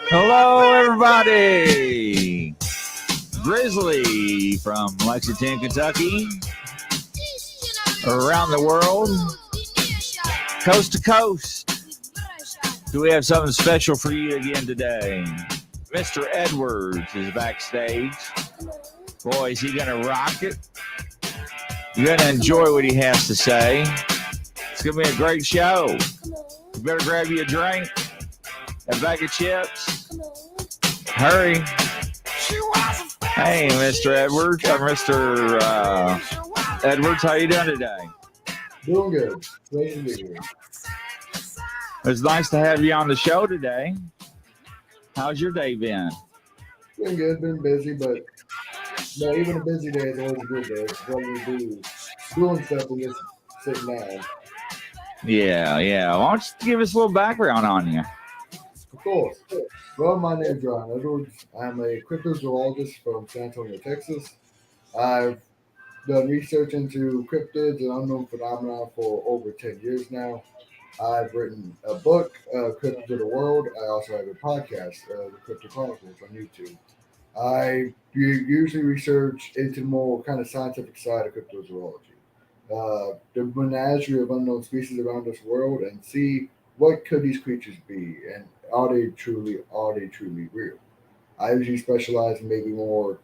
Hello, everybody. Grizzly from Lexington, Kentucky, around the world, coast to coast. Do we have something special for you again today? Mr. Edwards is backstage. Boy, is he going to rock it. You're going to enjoy what he has to say. It's going to be a great show. You better grab you a drink, a bag of chips. Hurry. Hey, Mr. Edwards, or Mr. Edwards, how you doing today? Doing good. Great to be here. It's nice to have you on the show today. How's your day been? Been good, been busy, but no, even a busy day is always a good day. It's what you do, doing stuff and just sitting down. Yeah. Why don't you give us a little background on you? Of course. Well, my name's John Edwards. I'm a cryptozoologist from San Antonio, Texas. I've done research into cryptids and unknown phenomena for over 10 years now. I've written a book, Cryptids of the World. I also have a podcast, The Crypto Chronicles, on YouTube. I usually research into the more kind of scientific side of cryptozoology, the menagerie of unknown species around this world, and see what could these creatures be, and are they truly real? I usually specialize in maybe more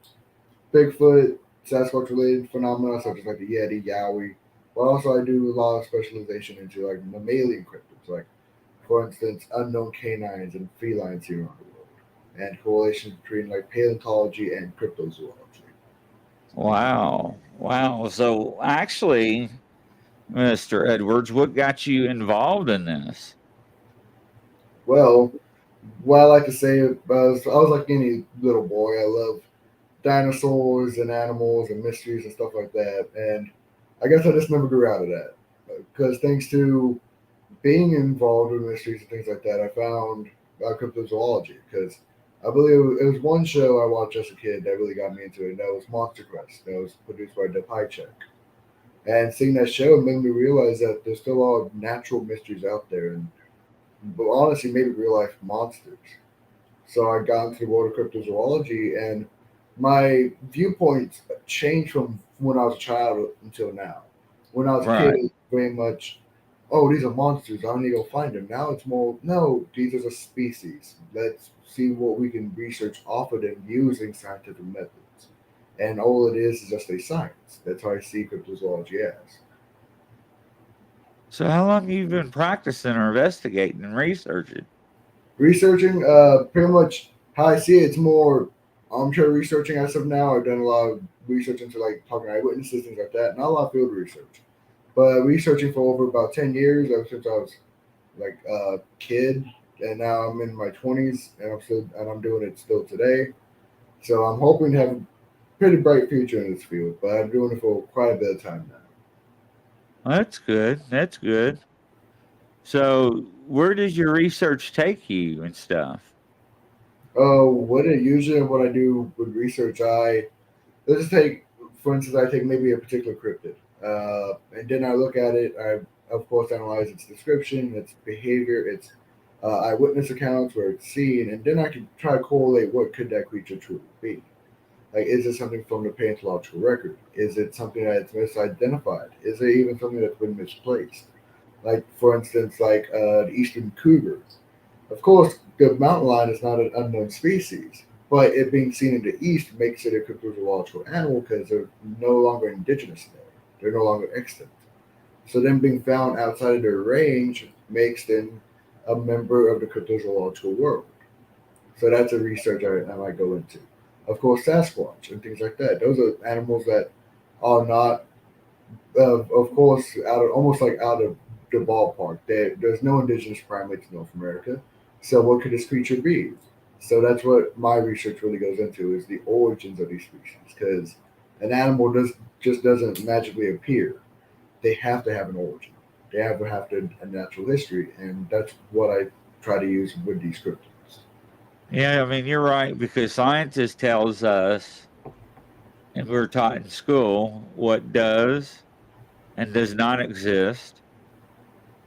Bigfoot, Sasquatch related phenomena such as like the Yeti, Yowie. But also I do a lot of specialization into like mammalian cryptids, like for instance unknown canines and felines here around the world, and correlations between like paleontology and cryptozoology. Wow. So actually, Mr. Edwards, what got you involved in this? Well, what I like to say is I was like any little boy. I love dinosaurs and animals and mysteries and stuff like that. And I guess I just never grew out of that. Because thanks to being involved with mysteries and things like that, I found cryptozoology. Because I believe it was one show I watched as a kid that really got me into it, and that was Monster Quest. That was produced by Check. And seeing that show made me realize that there's still a lot of natural mysteries out there, and but honestly, maybe real life monsters. So I got into the world of cryptozoology, and my viewpoints changed from when I was a child until now. When I was a kid, Right. it was very much, oh, these are monsters. I need to go find them. Now it's more, no, these are a species. Let's see what we can research off of them using scientific methods. And all it is just a science. That's how I see cryptozoology as. So how long have you been practicing or investigating and researching? Researching, pretty much how I see it, it's more armchair researching as of now. I've done a lot of research into like talking to eyewitnesses, things like that. Not a lot of field research, but researching for over about 10 years, ever since I was like a kid, and now I'm in my 20s, and I'm doing it still today. So I'm hoping to have a pretty bright future in this field, but I'm doing it for quite a bit of time now. That's good. So where does your research take you and stuff? What I do with research, let's just take, for instance, I take maybe a particular cryptid, and then I look at it. I, of course, analyze its description, its behavior, its eyewitness accounts where it's seen, and then I can try to correlate what could that creature truly be. Like, is it something from the paleontological record? Is it something that's misidentified? Is it even something that's been misplaced? Like, for instance, like the eastern cougar. Of course, the mountain lion is not an unknown species, but it being seen in the east makes it a cryptozoological animal because they're no longer indigenous there. They're no longer extant. So them being found outside of their range makes them a member of the cryptozoological world. So that's a research I might go into. Of course, Sasquatch and things like that. Those are animals that are not, of course, almost like out of the ballpark. There's no indigenous primates in North America. So what could this creature be? So that's what my research really goes into is the origins of these species. Because an animal just doesn't magically appear. They have to have an origin. They have to a natural history, and that's what I try to use with these cryptids. Yeah, I mean you're right because scientist tells us, and we're taught in school, what does and does not exist.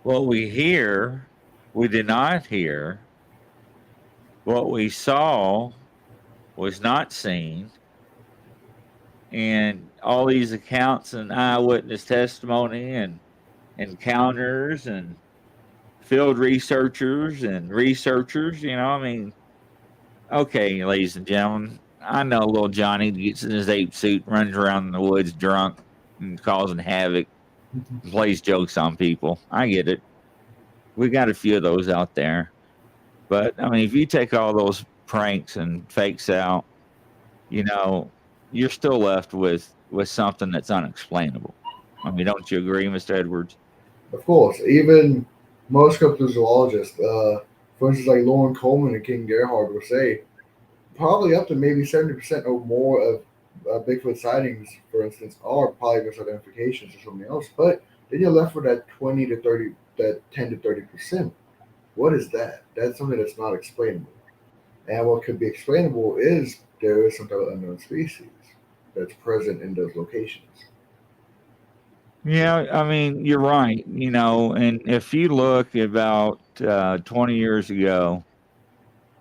What we hear, we do not hear, what we saw was not seen. And all these accounts and eyewitness testimony and encounters and field researchers, I mean, okay, ladies and gentlemen, I know little Johnny gets in his ape suit, runs around in the woods drunk and causing havoc, and plays jokes on people. I get it. We got a few of those out there. But, I mean, if you take all those pranks and fakes out, you're still left with something that's unexplainable. I mean, don't you agree, Mr. Edwards? Of course, even most cryptozoologists, for instance, like Lauren Coleman and King Gerhard will say, probably up to maybe 70% or more of Bigfoot sightings, for instance, are probably misidentifications or something else. But then you're left with that 20 to 30, that 10 to 30%. What is that? That's something that's not explainable. And what could be explainable is there is some type of unknown species that's present in those locations. Yeah, I mean, you're right. And if you look about 20 years ago,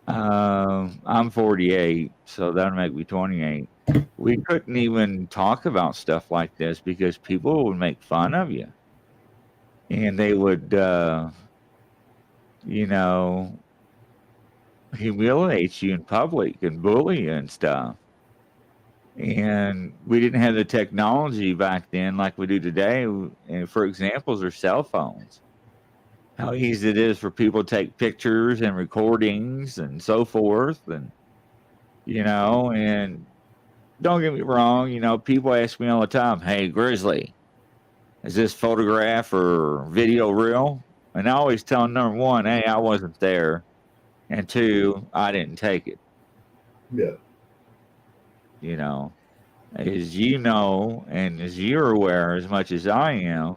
I'm 48, so that'll make me 28. We couldn't even talk about stuff like this because people would make fun of you. And they would, humiliate you in public and bully you and stuff. And we didn't have the technology back then like we do today. And for examples are cell phones. How easy it is for people to take pictures and recordings and so forth. And don't get me wrong, people ask me all the time, hey, Grizzly, is this photograph or video real? And I always tell them, number one, hey, I wasn't there. And two, I didn't take it. Yeah. As you know, and as you're aware as much as I am,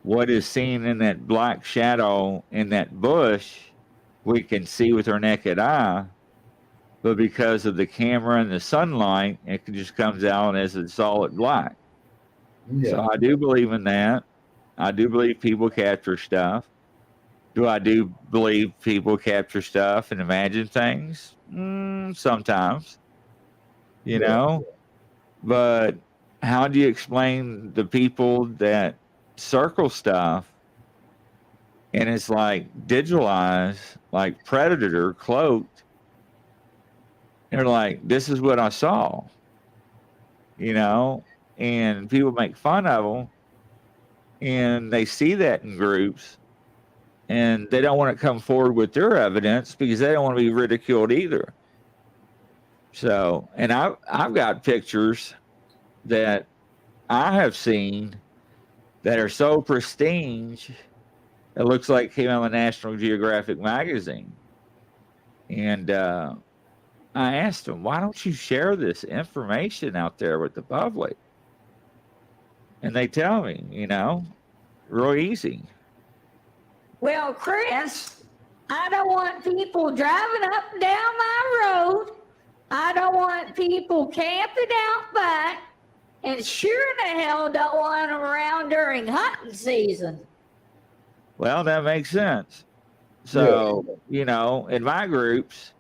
what is seen in that black shadow in that bush, we can see with our naked eye, but because of the camera and the sunlight, it just comes out as a solid black. Yeah. So I do believe in that. I do believe people capture stuff. Do I do believe people capture stuff and imagine things? Sometimes, But how do you explain the people that circle stuff and it's like digitalized, like Predator cloaked? They're like, this is what I saw, and people make fun of them and they see that in groups. And they don't want to come forward with their evidence because they don't want to be ridiculed either. So, and I've got pictures that I have seen that are so pristine, it looks like it came out of the National Geographic magazine. And I asked them, why don't you share this information out there with the public? And they tell me, real easy. Well, Chris, I don't want people driving up and down my road. I don't want people camping out back. And sure the hell don't want them around during hunting season. Well, that makes sense. So, in my groups,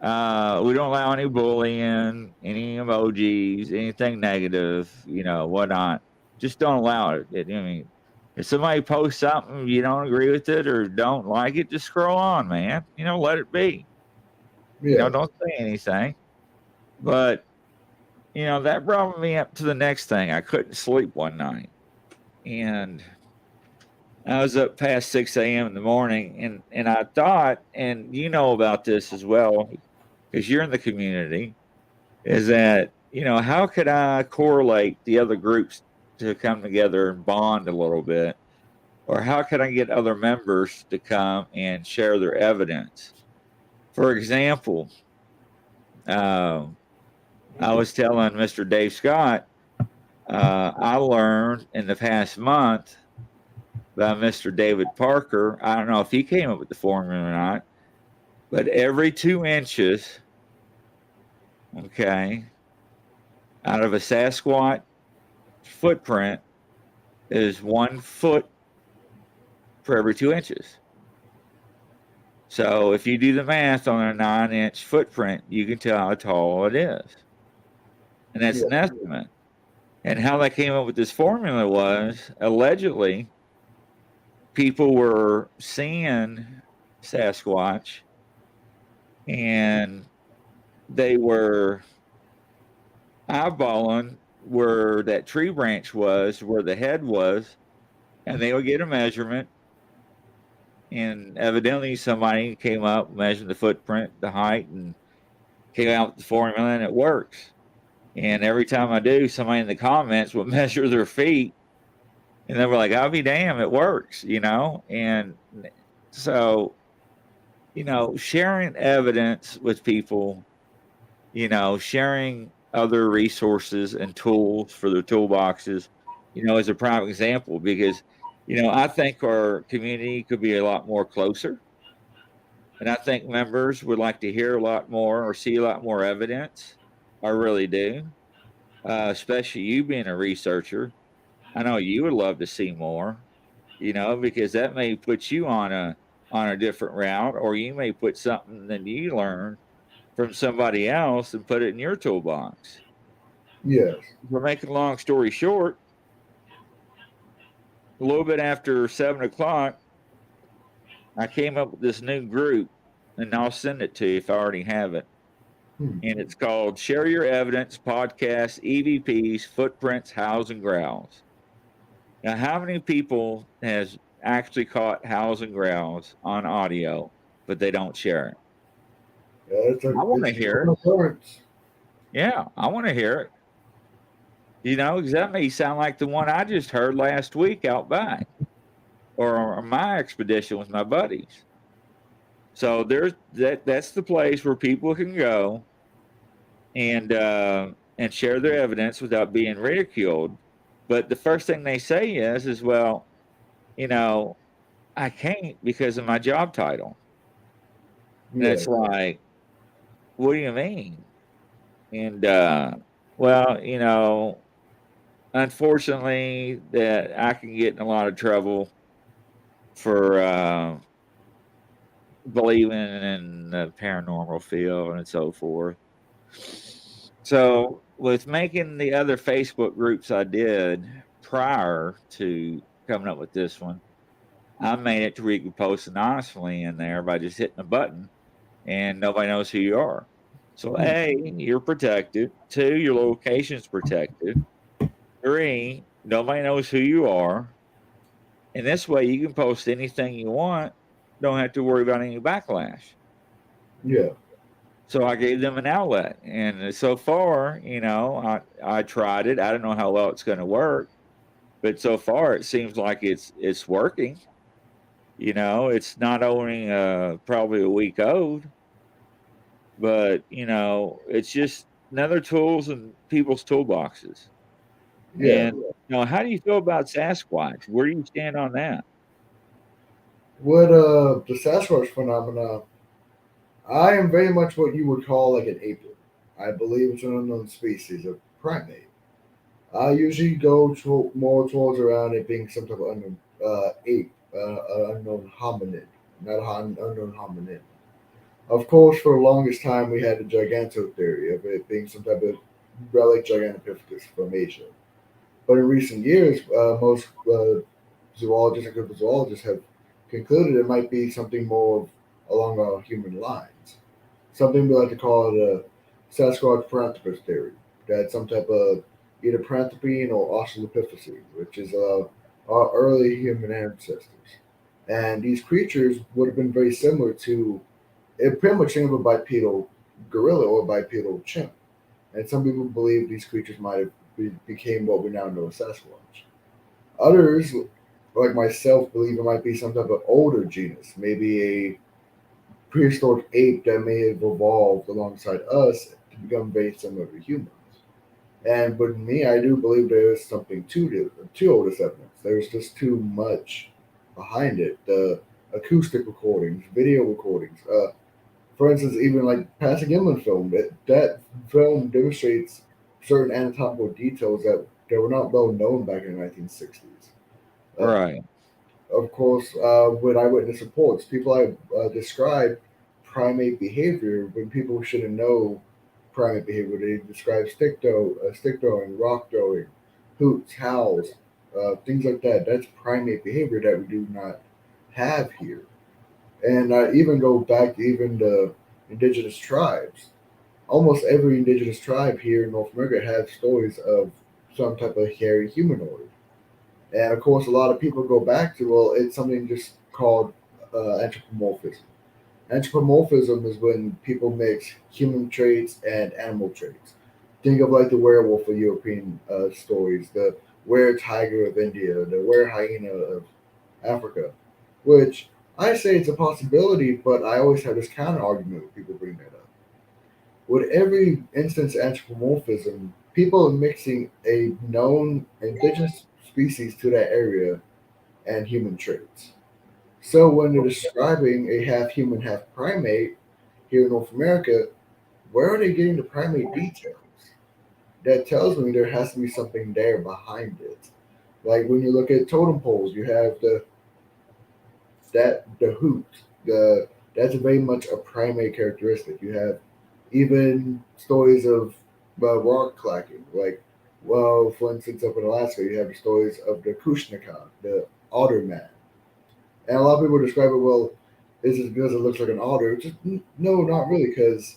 we don't allow any bullying, any emojis, anything negative, whatnot. Just don't allow it. I mean, if somebody posts something, you don't agree with it or don't like it, just scroll on, man. Let it be. Yeah. Don't say anything. But, that brought me up to the next thing. I couldn't sleep one night. And I was up past 6 a.m. in the morning. And I thought, and you know about this as well, because you're in the community, is that, how could I correlate the other groups to come together and bond a little bit? Or how can I get other members to come and share their evidence? For example, I was telling Mr. Dave Scott, I learned in the past month by Mr. David Parker, I don't know if he came up with the formula or not, but every 2 inches, okay, out of a Sasquatch footprint is 1 foot for every 2 inches. So if you do the math on a 9-inch footprint, you can tell how tall it is. And that's an estimate. And how they came up with this formula was, allegedly, people were seeing Sasquatch and they were eyeballing where that tree branch was, where the head was, and they would get a measurement. And evidently somebody came up, measured the footprint, the height, and came out with the formula, and it works. And every time I do, somebody in the comments would measure their feet, and they were like, I'll be damned, it works, you know? And so, you know, sharing evidence with people, you know, sharing other resources and tools for their toolboxes, you know, is a prime example because, you know, I think our community could be a lot more closer. And I think members would like to hear a lot more or see a lot more evidence. I really do. Especially you being a researcher. I know you would love to see more, you know, because that may put you on a different route, or you may put something that you learned from somebody else and put it in your toolbox. Yes. We're making a long story short. A little bit after 7 o'clock, I came up with this new group, and I'll send it to you if I already have it. And it's called Share Your Evidence Podcast EVPs, Footprints, Howls, and Growls. Now, how many people has actually caught howls and growls on audio, but they don't share it? Yeah, I want to hear it. Yeah, I want to hear it. You know, because that may sound like the one I just heard last week out back, or my expedition with my buddies. So there's that's the place where people can go and share their evidence without being ridiculed. But the first thing they say is, well, you know, I can't because of my job title. And it's like, what do you mean? And well, you know, unfortunately, that I can get in a lot of trouble for believing in the paranormal field and so forth. So with making the other Facebook groups I did prior to coming up with this one, I made it to where you can post anonymously in there by just hitting a button and nobody knows who you are. So A, you're protected. 2, your location's protected. 3, nobody knows who you are. And this way you can post anything you want. Don't have to worry about any backlash. Yeah. So I gave them an outlet. And so far, you know, I tried it. I don't know how well it's going to work. But so far it seems like it's working. You know, it's not only probably a week old. But, you know, it's just another tools in people's toolboxes. Yeah. And, you know, how do you feel about Sasquatch? Where do you stand on that? What the Sasquatch phenomena, I am very much what you would call like an apelid. I believe it's an unknown species of primate. I usually go more towards around it being some type of unknown ape, unknown hominid, not an unknown hominid. Of course, for the longest time, we had the giganto theory of it being some type of relic Gigantopithecus from Asia. But in recent years, most zoologists and cryptozoologists have concluded it might be something more along our human lines. Something we like to call the Sasquatch paranthropus theory. That some type of either paranthropine or australopithecus, which is our early human ancestors. And these creatures would have been very similar to it pretty much of a bipedal gorilla or bipedal chimp. And some people believe these creatures might have became what we now know as Sasquatch. Others, like myself, believe it might be some type of older genus, maybe a prehistoric ape that may have evolved alongside us to become very similar to humans. And with me, I do believe there is something to all this evidence. There's just too much behind it. The acoustic recordings, video recordings. For instance, even like Passing Inland film, that film demonstrates certain anatomical details that were not well known back in the 1960s. Right. of course, with eyewitness reports, people have described primate behavior when people shouldn't know primate behavior. They describe stick throwing, rock throwing, hoots, howls, things like that. That's primate behavior that we do not have here. And I even go back to even the indigenous tribes. Almost every indigenous tribe here in North America has stories of some type of hairy humanoid. And of course, a lot of people go back to, well, it's something just called anthropomorphism. Anthropomorphism is when people mix human traits and animal traits. Think of like the werewolf of European stories, the were tiger of India, the were hyena of Africa, which I say it's a possibility, but I always have this counter argument when people bring that up. With every instance of anthropomorphism, people are mixing a known indigenous species to that area and human traits. So when they're describing a half human, half primate here in North America, where are they getting the primate details? That tells me there has to be something there behind it. Like when you look at totem poles, you have the hoot. That's very much a primate characteristic. You have even stories of rock clacking. Like, well, for instance, up in Alaska, you have the stories of the Kushnikov, the otter man. And a lot of people describe it, well, is it because it looks like an otter? Just, no, not really, because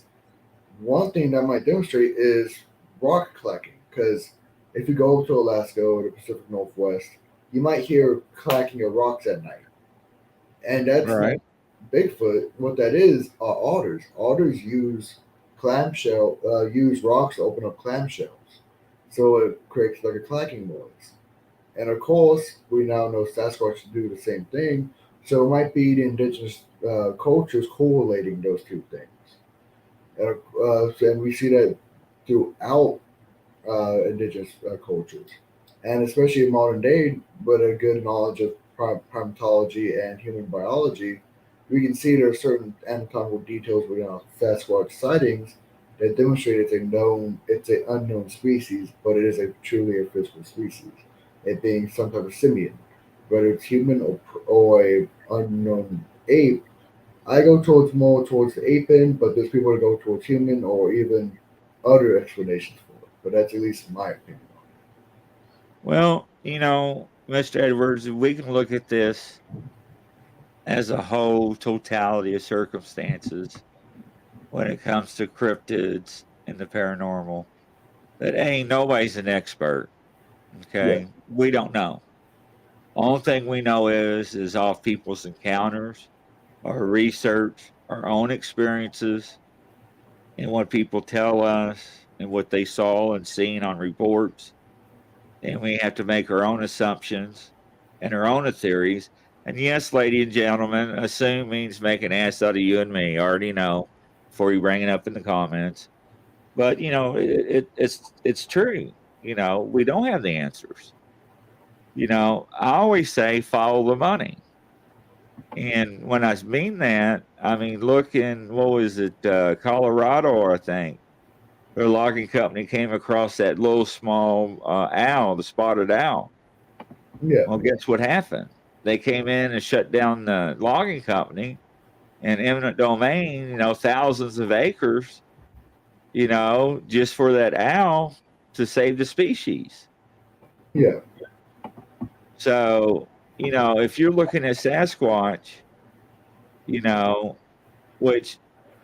one thing that might demonstrate is rock clacking. Because if you go to Alaska or the Pacific Northwest, you might hear clacking of rocks at night. And that's not Right. Bigfoot. What that is are otters. Otters use rocks to open up clamshells. So it creates like a clacking noise. And of course, we now know Sasquatch do the same thing. So it might be the indigenous cultures correlating those two things. And we see that throughout indigenous cultures. And especially in modern day, with a good knowledge of primatology and human biology, we can see there are certain anatomical details within our Sasquatch sightings that demonstrate it's an unknown species, but it is truly a physical species. It being some type of simian, whether it's human or a unknown ape. I go more towards the ape end, but there's people that go towards human or even other explanations for it. But that's at least my opinion on Well, Mr. Edwards, we can look at this as a whole totality of circumstances when it comes to cryptids and the paranormal. That ain't nobody's an expert. it. Yeah, Okay, we don't know. Only thing we know is off people's encounters, our research, our own experiences, and what people tell us and what they saw and seen on reports. And we have to make our own assumptions and our own theories. And yes, ladies and gentlemen, assume means make an ass out of you and me. I already know before you bring it up in the comments. But it's true. We don't have the answers. I always say follow the money. And when I mean that, I mean look in what was it, Colorado, I think. Their logging company came across that little small owl, the spotted owl. yeah, Well, guess what happened? They came in and shut down the logging company and eminent domain, thousands of acres, just for that owl to save the species. yeah, So, if you're looking at Sasquatch, which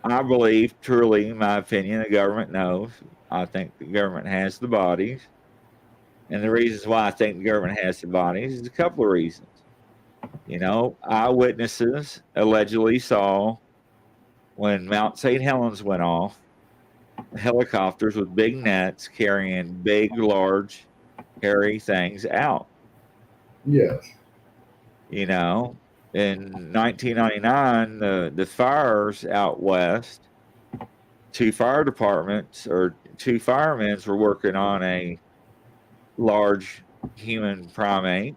I believe truly, in my opinion, the government knows. I think the government has the bodies. And the reasons why I think the government has the bodies is a couple of reasons. Eyewitnesses allegedly saw when Mount St. Helens went off, helicopters with big nets carrying big, large, hairy things out. yes, In 1999, the fires out west, two fire departments or two firemen were working on a large human primate.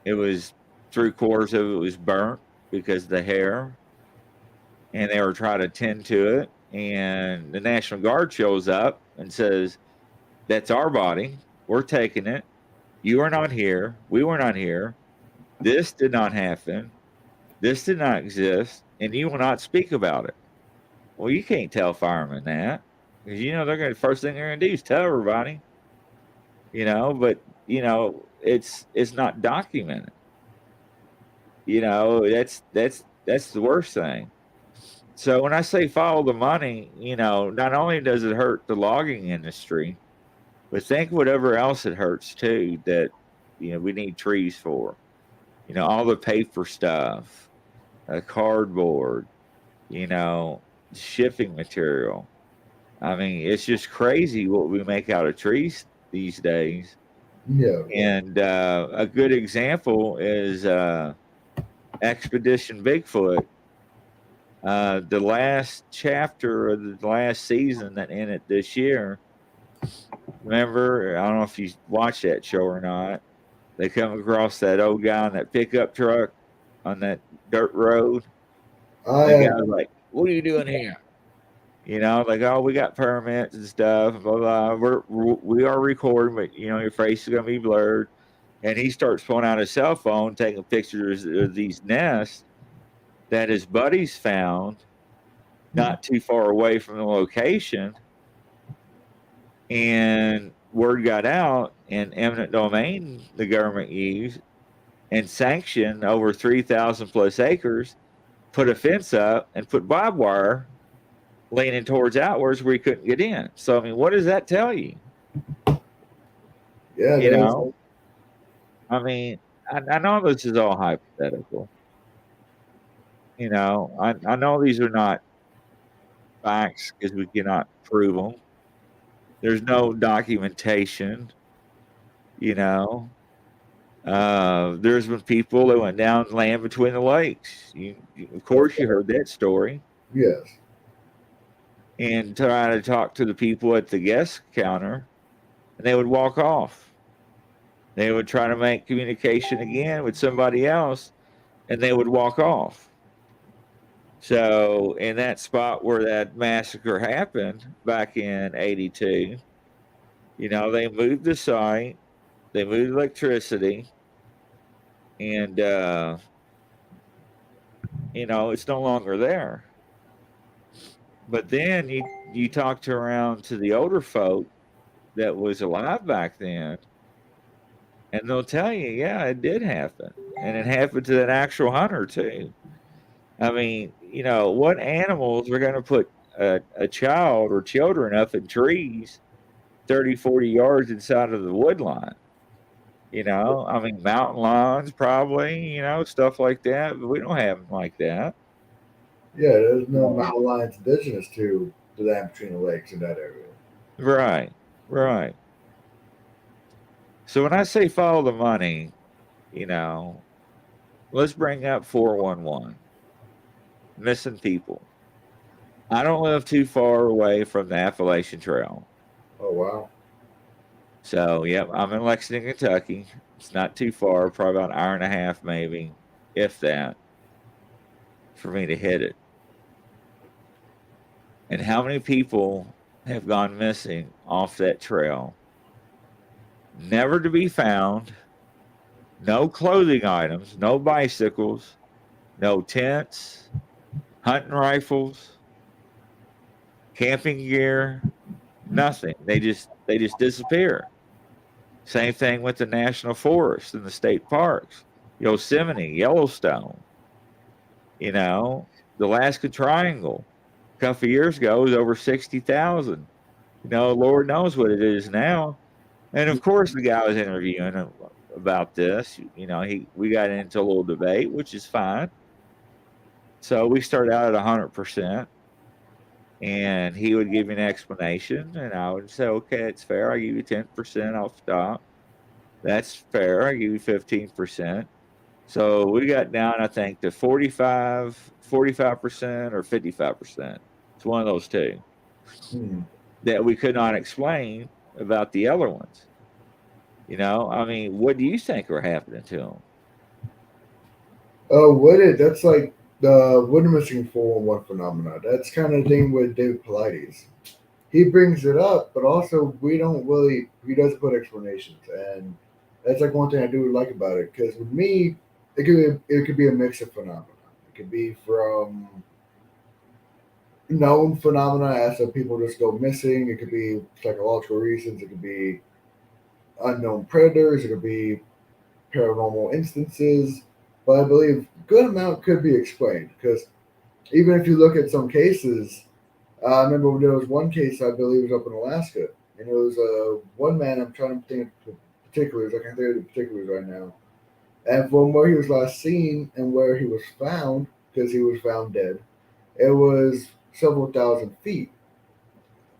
It was 3/4 of it was burnt because of the hair, and they were trying to tend to it. And the National Guard shows up and says, "That's our body. We're taking it. You are not here. We were not here. This did not happen. This did not exist, and you will not speak about it. Well, you can't tell firemen that, because they're going to, first thing they're going to do is tell everybody. But it's not documented. That's the worst thing. So when I say follow the money, not only does it hurt the logging industry, but think whatever else it hurts too that we need trees for. All the paper stuff, cardboard, shipping material. I mean, it's just crazy what we make out of trees these days. Yeah. And a good example is Expedition Bigfoot. The last chapter of the last season that ended this year. Remember, I don't know if you watched that show or not. They come across that old guy in that pickup truck on that dirt road. The guy's like, "What are you doing here?" Like, "Oh, we got permits and stuff, blah blah. We are recording, but your face is gonna be blurred." And he starts pulling out his cell phone, taking pictures of these nests that his buddies found not too far away from the location. And word got out, and eminent domain the government used and sanctioned over 3,000 plus acres, put a fence up and put barbed wire leaning towards outwards where he couldn't get in. So, I mean, what does that tell you? Yeah. I mean, I know this is all hypothetical. I know these are not facts because we cannot prove them. There's no documentation. There's been people that went down land between the lakes. Of course, you heard that story. Yes. And try to talk to the people at the guest counter, and they would walk off. They would try to make communication again with somebody else, and they would walk off. So in that spot where that massacre happened back in 82, they moved the site, they moved electricity, and, it's no longer there. But then you talked around to the older folk that was alive back then, and they'll tell you, yeah, it did happen. And it happened to an actual hunter too. I mean, what animals are going to put a child or children up in trees 30, 40 yards inside of the wood line? I mean, mountain lions probably, stuff like that, but we don't have them like that. Yeah, there's no mountain lions indigenous to the land between the lakes in that area. Right. So when I say follow the money, let's bring up 411. Missing people. I don't live too far away from the Appalachian Trail. Oh, wow. So, yep, I'm in Lexington, Kentucky. It's not too far, probably about an hour and a half, maybe, if that, for me to hit it. And how many people have gone missing off that trail? Never to be found. No clothing items, no bicycles, no tents, hunting rifles, camping gear, nothing. They just disappear. Same thing with the national forests and the state parks. Yosemite, Yellowstone, the Alaska Triangle. A couple of years ago, it was over 60,000. Lord knows what it is now. And of course, the guy was interviewing about this. We got into a little debate, which is fine. So we started out at 100%, and he would give me an explanation, and I would say, okay, it's fair. I give you 10% off the top. That's fair. I give you 15%. So we got down, I think, to 45% or 55%. It's one of those two that we could not explain about the other ones. I mean, what do you think are happening to them? Oh, that's like the wood missing 411 phenomena. That's kind of the thing with David Paulides. He brings it up, but also he doesn't put explanations. And that's like one thing I do like about it. Because with me, it could be a mix of phenomena. It could be from known phenomena as some people just go missing. It could be psychological reasons. It could be unknown predators. It could be paranormal instances. But I believe a good amount could be explained because even if you look at some cases, I remember there was one case I believe was up in Alaska, and it was one man. I'm trying to think of particulars. I can't think of the particulars right now. And from where he was last seen and where he was found, because he was found dead, it was several thousand feet.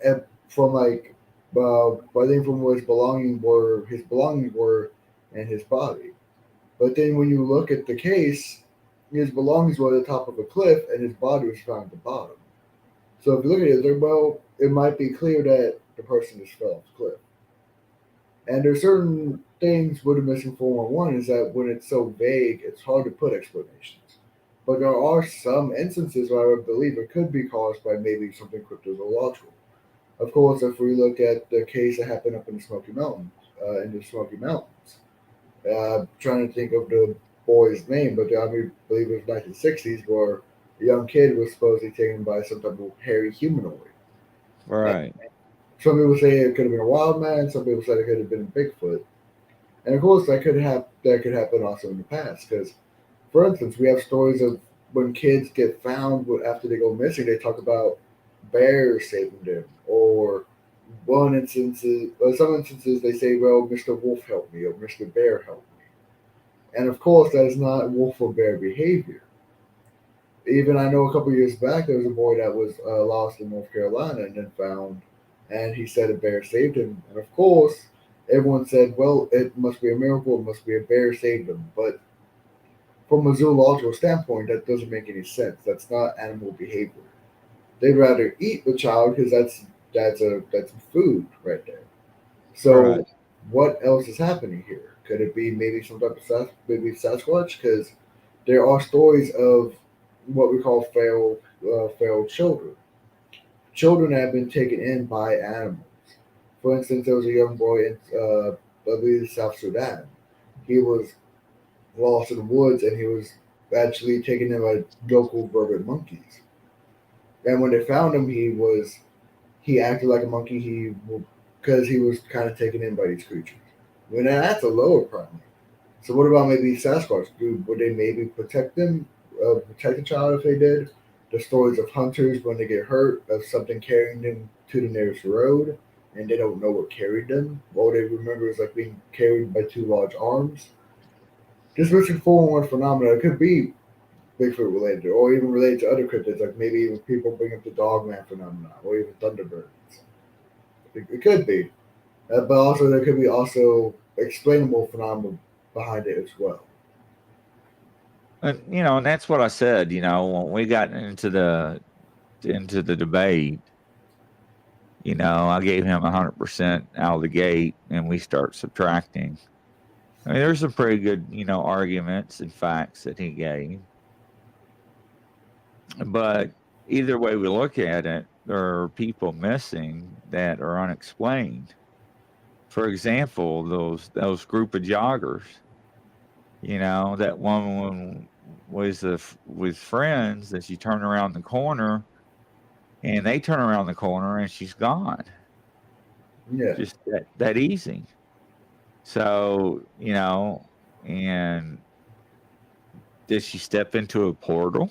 And from like, I think from where his belongings were, and his body. But then when you look at the case, his belongings were at the top of a cliff, and his body was found at the bottom. So if you look at it, it's like, well, it might be clear that the person just fell off the cliff. And there's certain things with the missing 411 is that when it's so vague, it's hard to put explanations. But there are some instances where I believe it could be caused by maybe something cryptozoological. Of course, if we look at the case that happened up in the Smoky Mountains, trying to think of the boy's name, but I believe it was 1960s, where a young kid was supposedly taken by some type of hairy humanoid. Right. And some people say it could have been a wild man. Some people said it could have been Bigfoot. And of course, that could happen also in the past. Because, for instance, we have stories of when kids get found after they go missing. They talk about bears saving them, or some instances they say, "Well, Mr. Wolf helped me," or "Mr. Bear helped me." And of course, that is not wolf or bear behavior. Even I know a couple of years back, there was a boy that was lost in North Carolina and then found, and he said a bear saved him. And of course, everyone said, well, it must be a miracle, it must be a bear saved him. But from a zoological standpoint, that doesn't make any sense. That's not animal behavior. They'd rather eat the child because that's food right there. So Right. what else is happening here? Could it be maybe some type of maybe Sasquatch? Because there are stories of what we call failed children. Children have been taken in by animals. For instance, there was a young boy in, I believe, South Sudan. He was lost in the woods, and he was actually taken in by local vervet monkeys. And when they found him, he acted like a monkey. Because he was kind of taken in by these creatures. Well, now that's a lower primate. So what about maybe Sasquatch? Would they maybe protect them, protect the child if they did? The stories of hunters when they get hurt, of something carrying them to the nearest road, and they don't know what carried them. All they remember is like being carried by two large arms. This missing 411 phenomenon could be Bigfoot related, or even related to other cryptids, like maybe even people bring up the Dogman phenomenon, or even thunderbirds. It could be. But also there could be also explainable phenomena behind it as well. And and that's what I said. When we got into the debate, I gave him 100% out of the gate, and we start subtracting. I mean, there's some pretty good, arguments and facts that he gave. But either way we look at it, there are people missing that are unexplained. For example, those group of joggers. That one was with friends that she turned around the corner, and they turn around the corner and she's gone. Yeah. Just that easy. So, and did she step into a portal?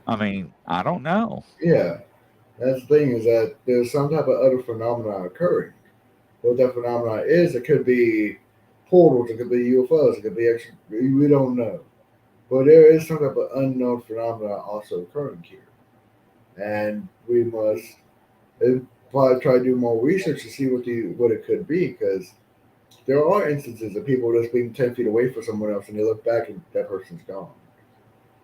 I mean, I don't know. Yeah. That's the thing, is that there's some type of other phenomena occurring. What that phenomena is, it could be portals, it could be UFOs, it could be we don't know. But there is some type of unknown phenomena also occurring here. And we must probably try to do more research to see what it could be, because there are instances of people just being 10 feet away from someone else and they look back and that person's gone.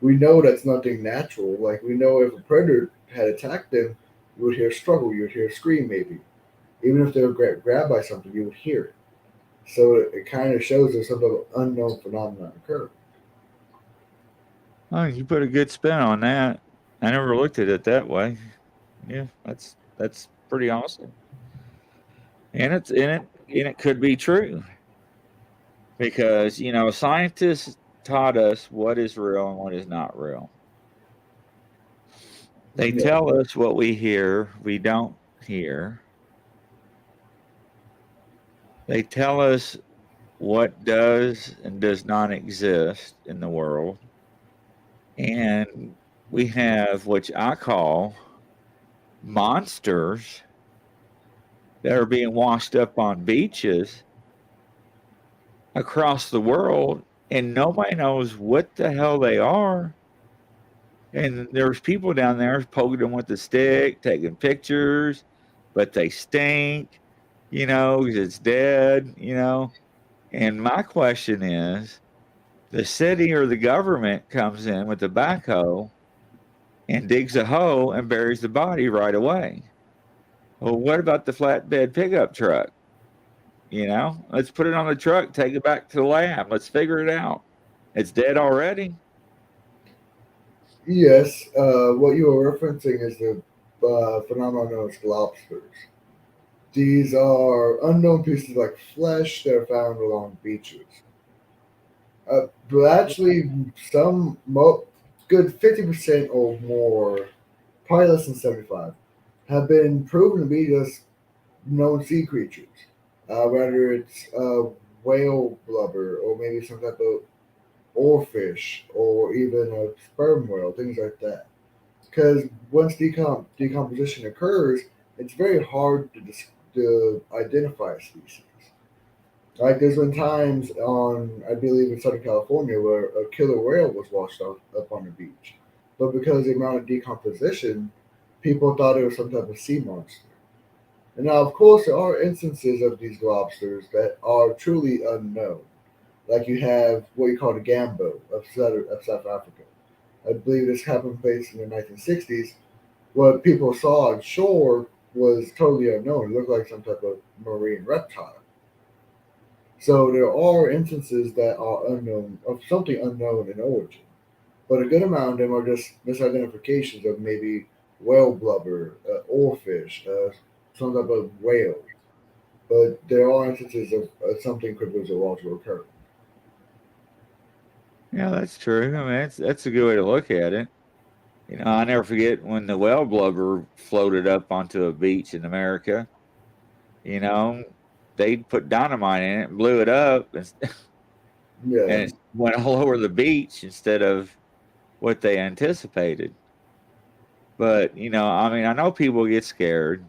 We know that's nothing natural. Like, we know if a predator had attacked them, you would hear a struggle, you would hear a scream maybe. Even if they were grabbed by something, you would hear it. So it kind of shows there's some sort of unknown phenomenon occurring. Oh, you put a good spin on that. I never looked at it that way. Yeah, that's pretty awesome. And it could be true. Because, you know, scientists taught us what is real and what is not real. They Yeah. tell us what we hear, we don't hear. They tell us what does and does not exist in the world. And we have what I call monsters that are being washed up on beaches across the world, and nobody knows what the hell they are. And there's people down there poking them with a stick, taking pictures, but they stink, you know, 'cause it's dead, you know. And my question is, the city or the government comes in with a backhoe and digs a hole and buries the body right away. Well, what about the flatbed pickup truck? You know, let's put it on the truck, take it back to the lab. Let's figure it out. It's dead already. Yes, what you are referencing is the phenomenon known as lobsters. These are unknown pieces like flesh that are found along beaches. But actually, good 50% or more, probably less than 75, have been proven to be just known sea creatures. Whether it's whale blubber or maybe some type of oarfish or even a sperm whale, things like that. Because once decomposition occurs, it's very hard to identify a species. Like there's been times I believe in Southern California, where a killer whale was washed up on the beach, but because of the amount of decomposition, people thought it was some type of sea monster. And now, of course, there are instances of these lobsters that are truly unknown. Like you have what you call the gambo of South Africa. I believe this happened place in the 1960s. What people saw on shore was totally unknown. It looked like some type of marine reptile. So there are instances that are unknown, of something unknown in origin. But a good amount of them are just misidentifications of maybe whale blubber, oarfish, some type of whale. But there are instances of something cryptozoological occurring. Yeah, that's true. I mean, that's a good way to look at it. You know, I never forget when the whale blubber floated up onto a beach in America. You know, they put dynamite in it and blew it up, and, Yeah, and it went all over the beach instead of what they anticipated. But you know, I mean, I know people get scared.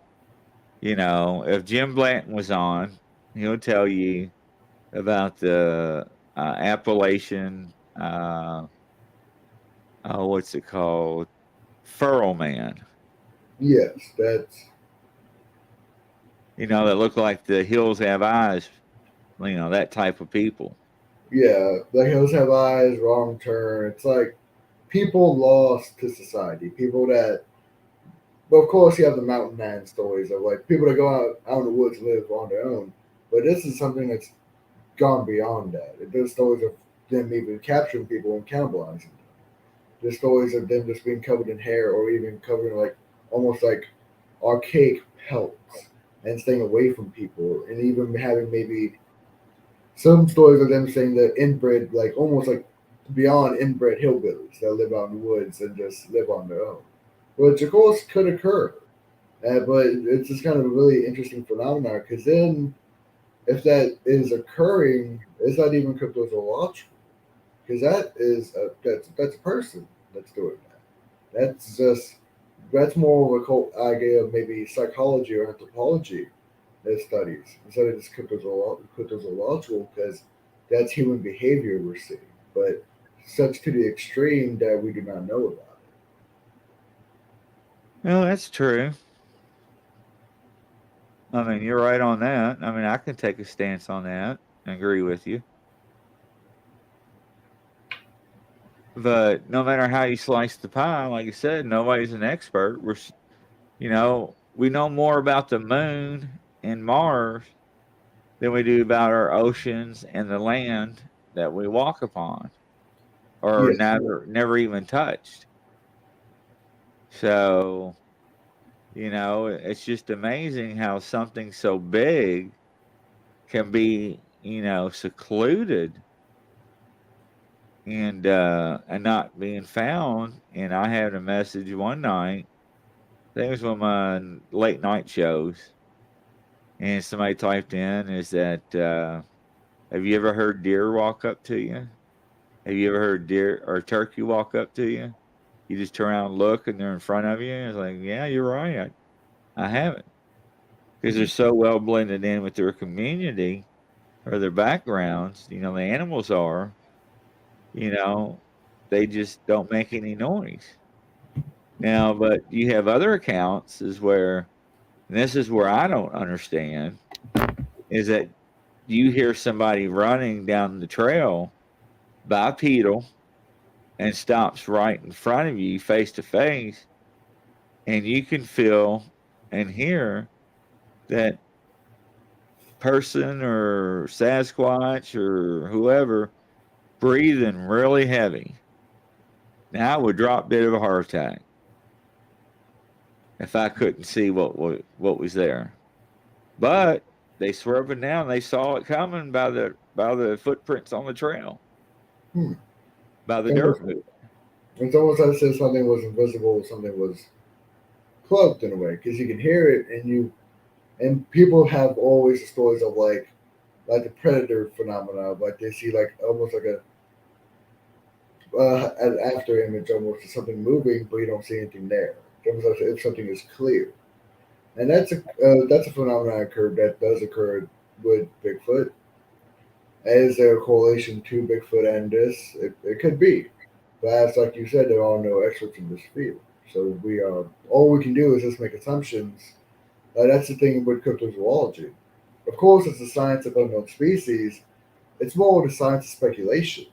You know, if Jim Blanton was on, he'll tell you about the Appalachian, what's it called? Furrow man. yes, that's You know, that look like the hills have eyes. You know, that type of people. yeah. Like hills have eyes, wrong turn. It's like people lost to society. People that, well, of course, you have the mountain man stories of like people that go out in the woods and live on their own. But this is something that's gone beyond that. There's stories of them even capturing people and cannibalizing them. There's stories of them just being covered in hair or even covered in like almost like archaic pelts and staying away from people and even having maybe some stories of them saying that inbred, like almost like beyond inbred hillbillies that live out in the woods and just live on their own, which of course could occur. But it's just kind of a really interesting phenomenon because then if that is occurring, it's not even cryptozoological because that's a person that's doing that. That's just that's more of a cult idea of maybe psychology or anthropology as studies instead of just cryptozoological because that's human behavior we're seeing, but such to the extreme that we do not know about Well, that's true. I mean, you're right on that. I mean, I can take a stance on that and agree with you. But no matter how you slice the pie, like I said, nobody's an expert. You know, we know more about the moon and Mars than we do about our oceans and the land that we walk upon or it. Yes, never even touched. So, you know, it's just amazing how something so big can be secluded and not being found. And I had a message one night. I think it was one of my late night shows, and somebody typed in, "Is that have you ever heard deer walk up to you? Have you ever heard deer or turkey walk up to you? You just turn around and look, and they're in front of you." And it's like, yeah, you're right. I haven't, because they're so well blended in with their community or their backgrounds. The animals are. They just don't make any noise. Now, but you have other accounts and this is where I don't understand, is that you hear somebody running down the trail bipedal and stops right in front of you face to face, and you can feel and hear that person or Sasquatch or whoever breathing really heavy. Now I would drop dead of a heart attack if I couldn't see what was there. But they swerving down, they saw it coming by the footprints on the trail. By the dirt. It's almost like if something was invisible, something was cloaked in a way, because you can hear it, and people have always stories of like the predator phenomena, like they see like almost like an after image, almost of something moving, but you don't see anything there. It's almost like if something is clear, and that's a phenomenon that does occur with Bigfoot. Is there a correlation to Bigfoot and this? It could be, but as like you said, there are no experts in this field, so all we can do is just make assumptions. That's the thing with cryptozoology. Of course, it's the science of unknown species. It's more the science of speculation.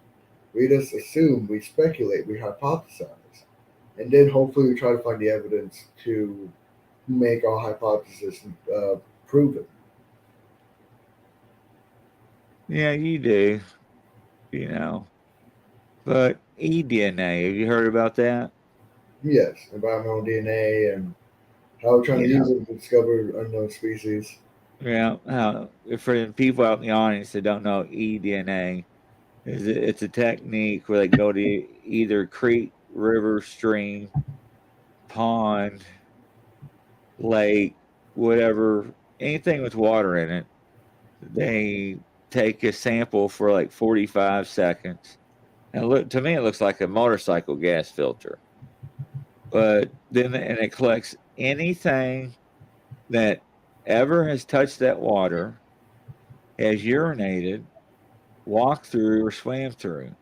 We just assume, we speculate, we hypothesize, and then hopefully we try to find the evidence to make our hypothesis proven. Yeah, you do. But eDNA, have you heard about that? Yes, environmental DNA and how we're trying to use it to discover unknown species. Yeah, for the people out in the audience that don't know eDNA, it's a technique where they go to either creek, river, stream, pond, lake, whatever, anything with water in it. They take a sample for like 45 seconds. And to me, it looks like a motorcycle gas filter. But then it collects anything that ever has touched that water, has urinated, walked through, or swam through.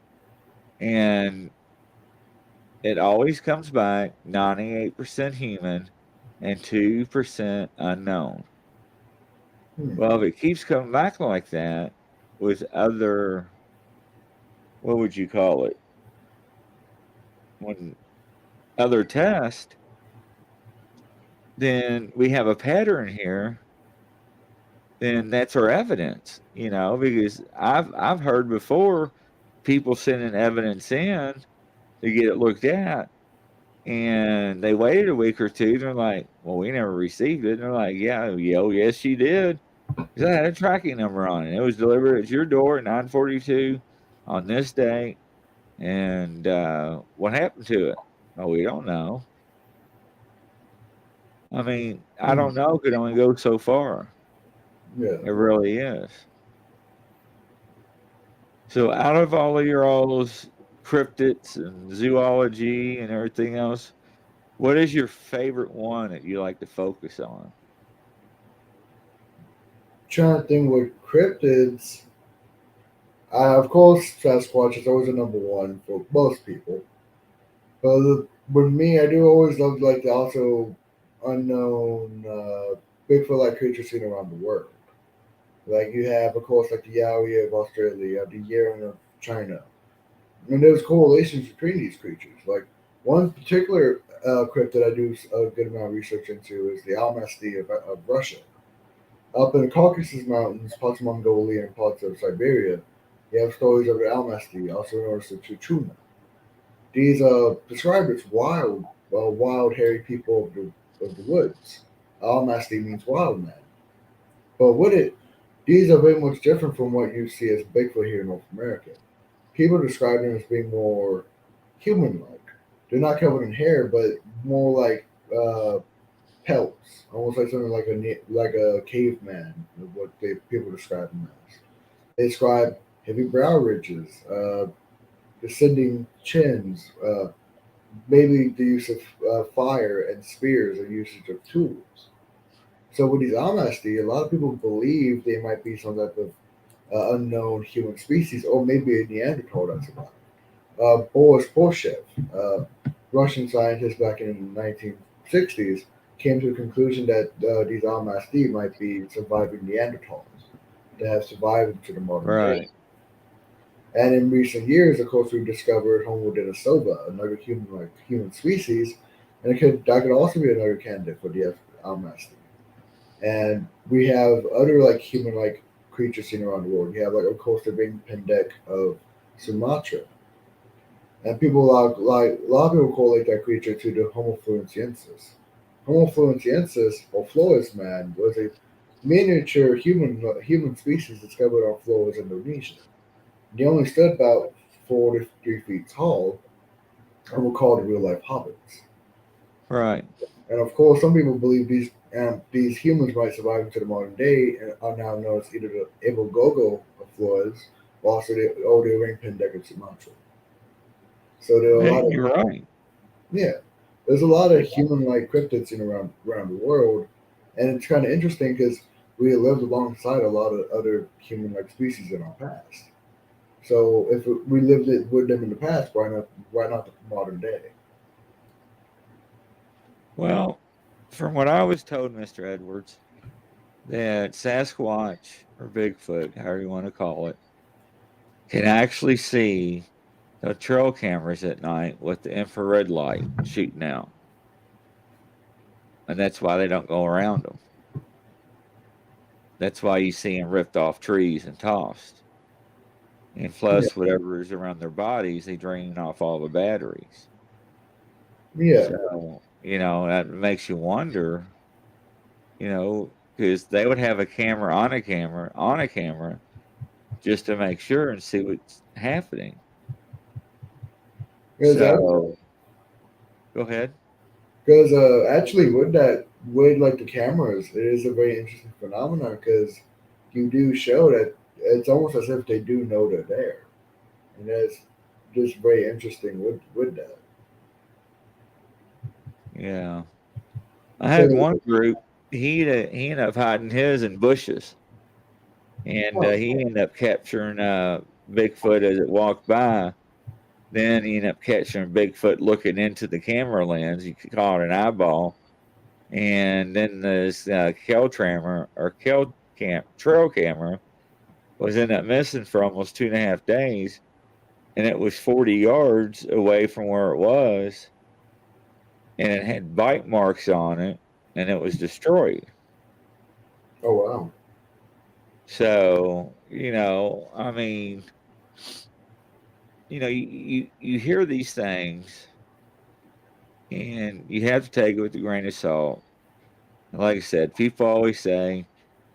And it always comes back 98% human and 2% unknown. Well, if it keeps coming back like that with other, what would you call it? Other tests, then we have a pattern here. Then that's our evidence, because I've heard before people sending evidence in to get it looked at, and they waited a week or two. They're like, "Well, we never received it." And they're like, yes, you did. Because I had a tracking number on it. It was delivered at your door at 9:42 on this day. And what happened to it? Oh, we don't know. I mean, I don't know. It could only go so far. Yeah. It really is. So out of all of your all's cryptids and zoology and everything else, what is your favorite one that you like to focus on? Trying to think with cryptids, of course, Sasquatch is always a number one for most people. But with me, I do always love like the also unknown Bigfoot-like creatures seen around the world. Like you have, of course, like the Yowie of Australia, the Yeren of China, and there's correlations between these creatures. Like one particular cryptid I do a good amount of research into is the Almasty of Russia. Up in the Caucasus Mountains, parts of Mongolia, and parts of Siberia, you have stories of the Almasty, also known as the Chuchuna. These are described as wild, hairy people of the woods. Almasty means wild man. But with it, These are very much different from what you see as Bigfoot here in North America. People describe them as being more human-like. They're not covered in hair, but more like pelts, almost like something like a caveman. Is what people describe them as. They describe heavy brow ridges, descending chins, maybe the use of fire and spears and usage of tools. So with these Amasti, a lot of people believe they might be some type of unknown human species, or maybe a Neanderthal that's survived. Boris Polshev, Russian scientist back in the 1960s, came to the conclusion that these Almasti might be surviving Neanderthals that have survived to the modern day. Right. And in recent years, of course, we've discovered Homo denisova, another human species, and that could also be another candidate for the Almasti. And we have other human-like creatures seen around the world. You have of course the ring pendek of Sumatra. And people a lot of people correlate that creature to the Homo floresiensis. Homo floresiensis, or Flores man, was a miniature human species discovered on Flores, Indonesia. They only stood about 4 to 3 feet tall and were called real life hobbits. Right. And of course, some people believe these humans might survive into the modern day and are now known as either the Ibogogo of Flores or also the ring pendek of Sumatra. So there are a lot of You're right. there's a lot of human-like cryptids around the world, and it's kind of interesting because we lived alongside a lot of other human-like species in our past. So if we lived with them in the past, why not the modern day? Well, from what I was told, Mr. Edwards, that Sasquatch or Bigfoot, however you want to call it, can actually see the trail cameras at night with the infrared light shooting out. And that's why they don't go around them. That's why you see them ripped off trees and tossed. And plus, whatever is around their bodies, they drain off all the batteries. Yeah. So, that makes you wonder, because they would have a camera on a camera just to make sure and see what's happening. So, go ahead. Because actually, with the cameras, it is a very interesting phenomenon because you do show that it's almost as if they do know they're there, and that's just very interesting with that. Yeah, I had one group. He ended up hiding his in bushes, and he ended up capturing Bigfoot as it walked by. Then he ended up catching Bigfoot looking into the camera lens. You could call it an eyeball. And then this trail camera was ended up missing for almost 2.5 days. And it was 40 yards away from where it was. And it had bite marks on it. And it was destroyed. Oh, wow. So, you hear these things and you have to take it with a grain of salt. And like I said, people always say,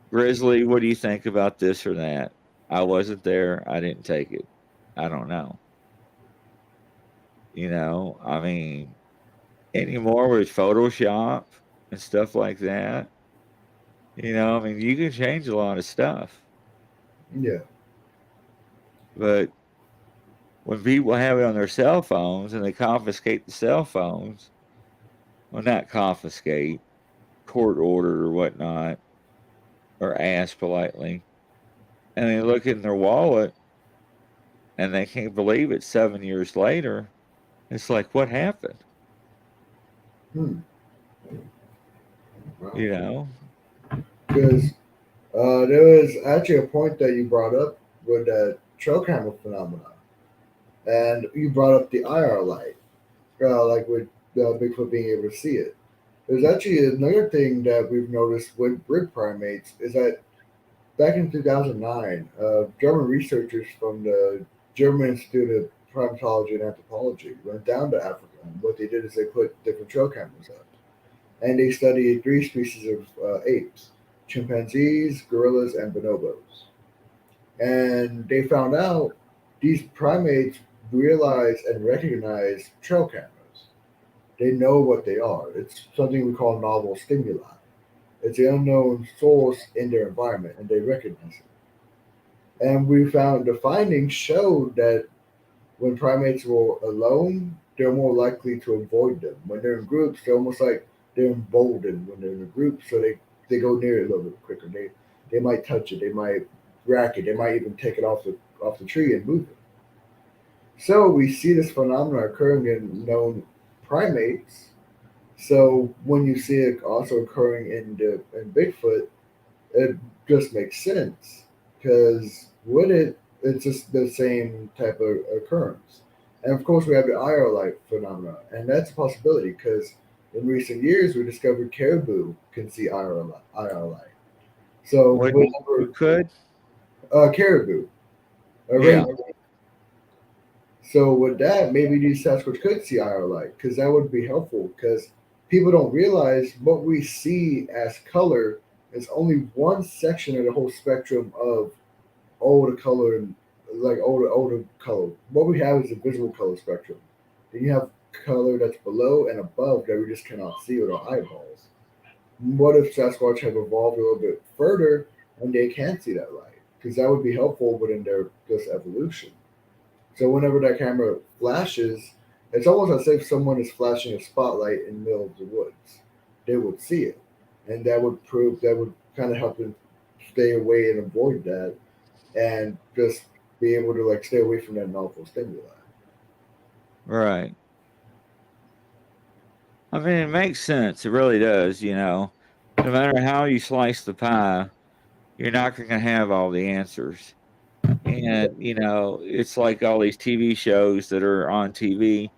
Grizzly, what do you think about this or that? I wasn't there. I didn't take it. I don't know. Anymore with Photoshop and stuff like that, you can change a lot of stuff. Yeah. But when people have it on their cell phones and they confiscate the cell phones, well, not confiscate, court order or whatnot, or ask politely, and they look in their wallet and they can't believe it 7 years later. It's like, what happened? Wow. Because there was actually a point that you brought up with that trail camera phenomenon, and you brought up the IR light, like with Bigfoot being able to see it. There's actually another thing that we've noticed with bird primates is that back in 2009, German researchers from the German Institute of Primatology and Anthropology went down to Africa, and what they did is they put different trail cameras up, and they studied 3 species of apes. chimpanzees, gorillas, and bonobos. And they found out these primates realize and recognize trail cameras. They know what they are. It's something we call novel stimuli. It's the unknown source in their environment, and they recognize it. And we found the findings showed that when primates were alone, they're more likely to avoid them. When they're in groups, they're almost like they're emboldened when they're in a group, so they go near it a little bit quicker. They might touch it, they might rack it, they might even take it off the tree and move it. So we see this phenomenon occurring in known primates. So when you see it also occurring in Bigfoot, it just makes sense because it's just the same type of occurrence. And of course, we have the IR light phenomena, and that's a possibility because in recent years we discovered caribou can see IR light. So What could? Caribou, Yeah. So with that, maybe these Sasquatch could see IR light because that would be helpful because people don't realize what we see as color is only one section of the whole spectrum of all the color and like all the color. What we have is a visual color spectrum. Then you have color that's below and above that we just cannot see with our eyeballs. What if Sasquatch have evolved a little bit further and they can see that light? Because that would be helpful within their just evolution. So whenever that camera flashes, it's almost as if someone is flashing a spotlight in the middle of the woods. They would see it. And that would kind of help them stay away and avoid that and just be able to like stay away from that novel stimuli. Right. I mean, it makes sense. It really does, No matter how you slice the pie, you're not going to have all the answers. And, it's like all these TV shows that are on TV.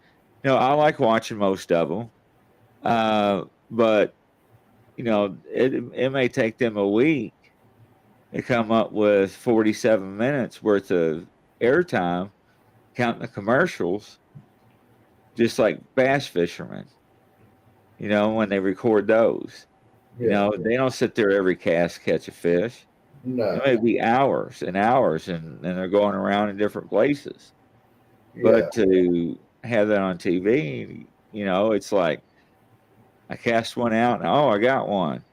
I like watching most of them. But, it may take them a week to come up with 47 minutes worth of airtime, counting the commercials, just like bass fishermen, when they record those. They don't sit there every cast catch a fish. No. It may be hours and hours, and they're going around in different places. Yeah. But to have that on TV, it's like I cast one out, and, oh, I got one.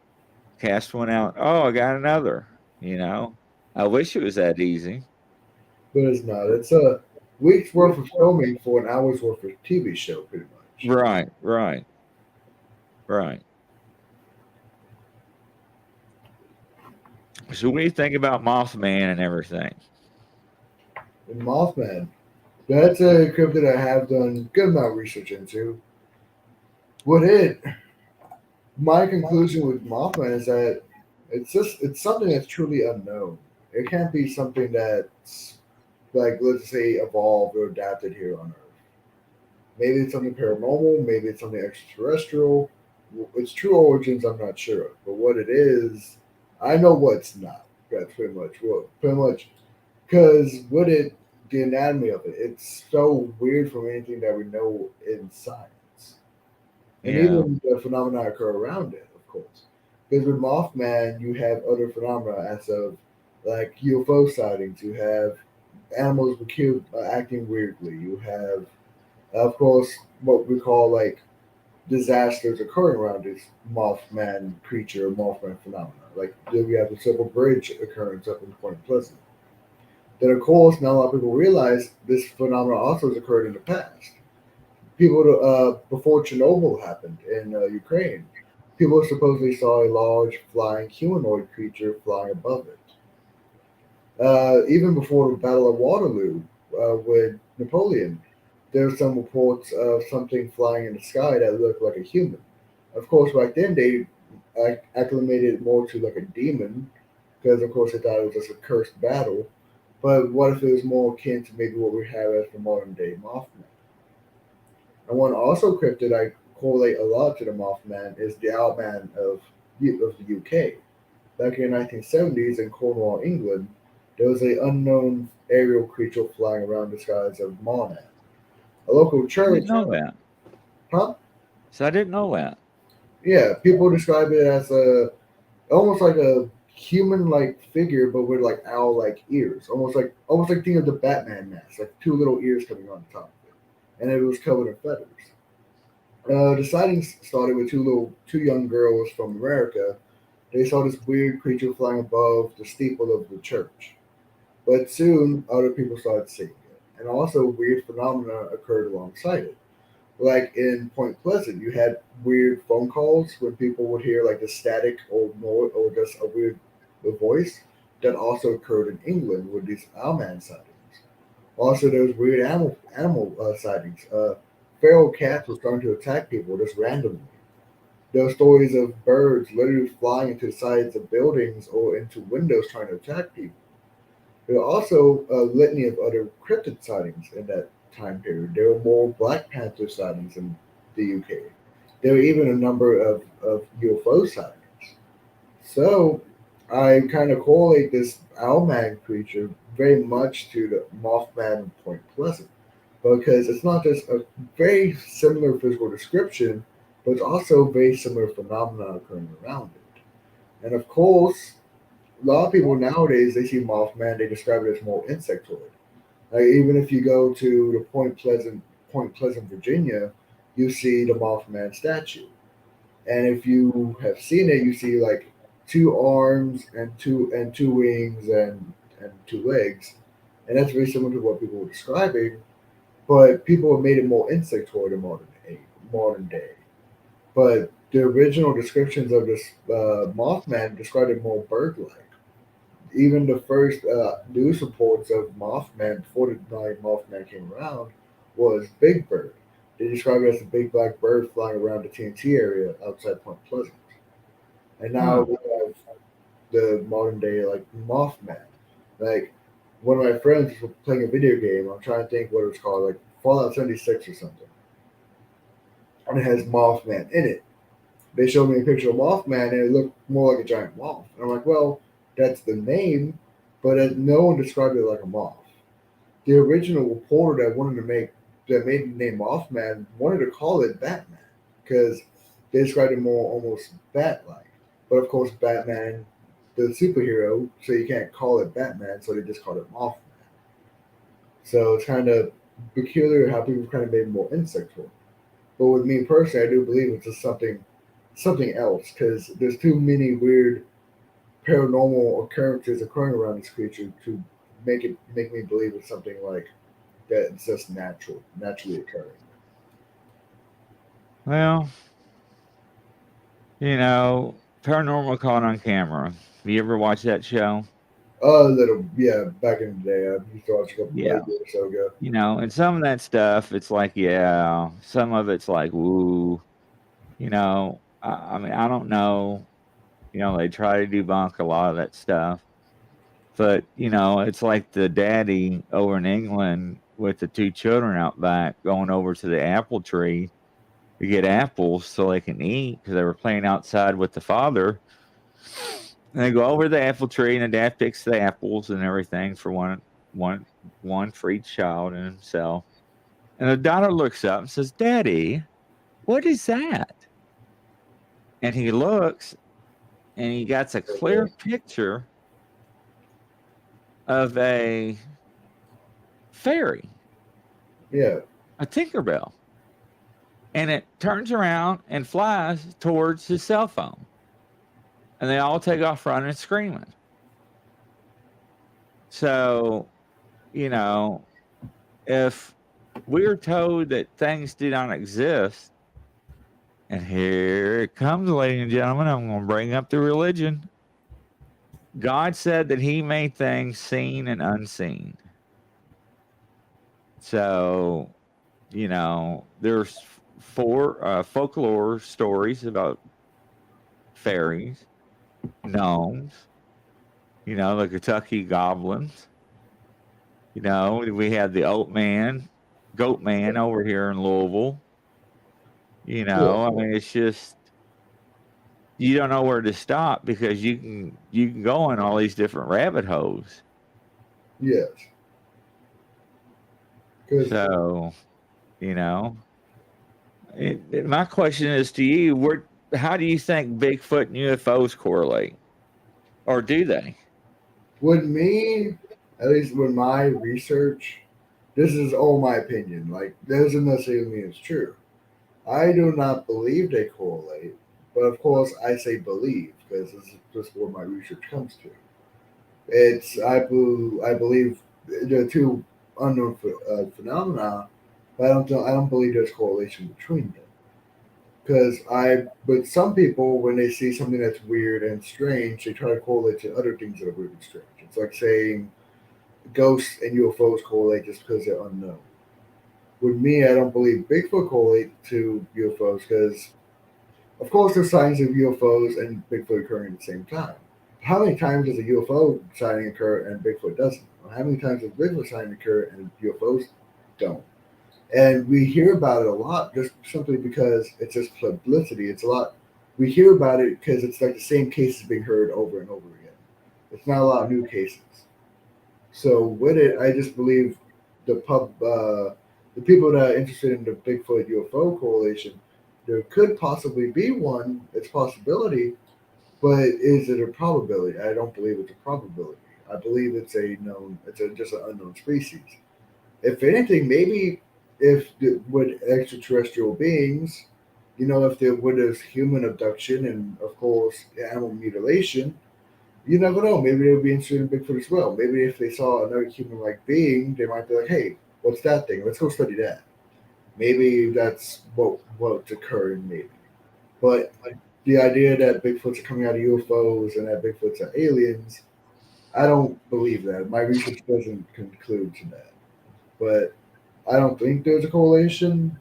Cast one out, oh, I got another. I wish it was that easy. But it's not. It's a week's worth of filming for an hour's worth of TV show, pretty much. Right. So what do you think about Mothman and everything? And Mothman, that's a cryptid I have done good amount of research into. My conclusion with Mothman is that it's something that's truly unknown. It can't be something that's like, let's say, evolved or adapted here on Earth. Maybe it's something paranormal, maybe it's something extraterrestrial. Its true origins I'm not sure of, but what it is, I know what's not. That's pretty much because the anatomy of it, it's so weird from anything that we know in science. And even the phenomena occur around it, of course. Because with Mothman, you have other phenomena as of like UFO sightings. You have animals acting weirdly. You have, of course, what we call like disasters occurring around this Mothman creature, Mothman phenomena. Like we have the Silver Bridge occurrence up in Point Pleasant. Then, of course, not a lot of people realize this phenomenon also has occurred in the past. People, before Chernobyl happened in Ukraine, people supposedly saw a large flying humanoid creature flying above it. Even before the Battle of Waterloo with Napoleon, there were some reports of something flying in the sky that looked like a human. Of course, back then they acclimated it more to like a demon because, of course, they thought it was just a cursed battle. But what if it was more akin to maybe what we have as the modern day Mothman? And one also cryptid I correlate a lot to the Mothman is the Owlman of the UK. Back in the 1970s in Cornwall, England, there was an unknown aerial creature flying around the skies of Monad. A local church. I didn't know that. Huh? So I didn't know that. Yeah, people describe it as almost like a human-like figure, but with like owl-like ears, almost like think of the Batman mask, like two little ears coming on top of it, and it was covered in feathers. The sightings started with two young girls from America. They saw this weird creature flying above the steeple of the church, but soon other people started seeing it, and also weird phenomena occurred alongside it. Like in Point Pleasant, you had weird phone calls when people would hear like the static or noise or just a weird voice. That also occurred in England with these Owlman sightings. Also, there was weird animal sightings. Feral cats were starting to attack people just randomly. There were stories of birds literally flying into the sides of buildings or into windows trying to attack people. There were also a litany of other cryptid sightings in that time period. There were more Black Panther sightings in the UK. There were even a number of UFO sightings. So I kind of correlate this Owlman creature very much to the Mothman of Point Pleasant because it's not just a very similar physical description, but it's also very similar phenomena occurring around it. And of course, a lot of people nowadays they see Mothman, they describe it as more insectoid. Like even if you go to the Point Pleasant, Virginia, you see the Mothman statue. And if you have seen it, you see like two arms and two wings and two legs, and that's very similar to what people were describing. But people have made it more insectoid in modern day. But the original descriptions of this Mothman described it more bird-like. Even the first news reports of Mothman before the night Mothman came around was Big Bird. They described it as a big black bird flying around the TNT area outside Point Pleasant. And now Huh. we have the modern day like Mothman. Like one of my friends was playing a video game. I'm trying to think what it was called, like Fallout 76 or something, and it has Mothman in it. They showed me a picture of Mothman, and it looked more like a giant moth. And I'm like, well, that's the name, but no one described it like a moth. The original reporter that made the name Mothman wanted to call it Batman because they described it more almost bat-like. But of course, Batman, the superhero, so you can't call it Batman, so they just called it Mothman. So it's kind of peculiar how people kind of made it more insectoid. But with me personally, I do believe it's just something else because there's too many weird paranormal occurrences occurring around this creature to make me believe it's something like that. It's just naturally occurring. Well, Paranormal Caught on Camera. Have you ever watched that show? Little yeah. Back in the day, I used to watch a couple Yeah. like years or so ago. And some of that stuff, it's like, yeah. Some of it's like, woo. I mean, I don't know. They try to debunk a lot of that stuff. But, it's like the daddy over in England with the two children out back going over to the apple tree to get apples so they can eat because they were playing outside with the father. And they go over to the apple tree and the dad picks the apples and everything for one for each child and himself. And the daughter looks up and says, "Daddy, what is that?" And he looks and he gets a clear picture of a fairy, Yeah, a Tinkerbell. And it turns around and flies towards his cell phone. And they all take off running and screaming. So, if we're told that things do not exist, and here it comes, ladies and gentlemen, I'm going to bring up the religion. God said that he made things seen and unseen. So, there's four folklore stories about fairies, gnomes, the Kentucky goblins. We had the goat man over here in Louisville. I mean, it's just you don't know where to stop because you can go in all these different rabbit holes. yes. Because So, my question is to you: how do you think Bigfoot and UFOs correlate? Or do they? With me, at least with my research, this is all my opinion. Like, doesn't necessarily mean it's true. I do not believe they correlate, but of course I say believe because this is just what my research comes to. I believe there are two unknown phenomena, but I don't believe there's correlation between them. But some people, when they see something that's weird and strange, they try to correlate to other things that are weird and strange. It's like saying ghosts and UFOs correlate just because they're unknown. With me, I don't believe Bigfoot correlate to UFOs because, of course, there's sightings of UFOs and Bigfoot occurring at the same time. How many times does a UFO sighting occur and Bigfoot doesn't? Or how many times does Bigfoot sighting occur and UFOs don't? And we hear about it a lot just simply because it's just publicity. It's a lot. We hear about it because it's like the same cases being heard over and over again. It's not a lot of new cases. So with it, I just believe the people that are interested in the Bigfoot UFO correlation, there could possibly be one. It's a possibility, but is it a probability? I don't believe it's a probability. I believe it's just an unknown species. If anything, maybe with extraterrestrial beings, if there was human abduction and of course animal mutilation, you never know. Maybe they would be interested in Bigfoot as well. Maybe if they saw another human-like being, they might be like, "Hey, what's that thing? Let's go study that." Maybe that's what's occurring. Maybe, but the idea that Bigfoots are coming out of UFOs and that Bigfoots are aliens, I don't believe that. My research doesn't conclude to that. But I don't think there's a correlation.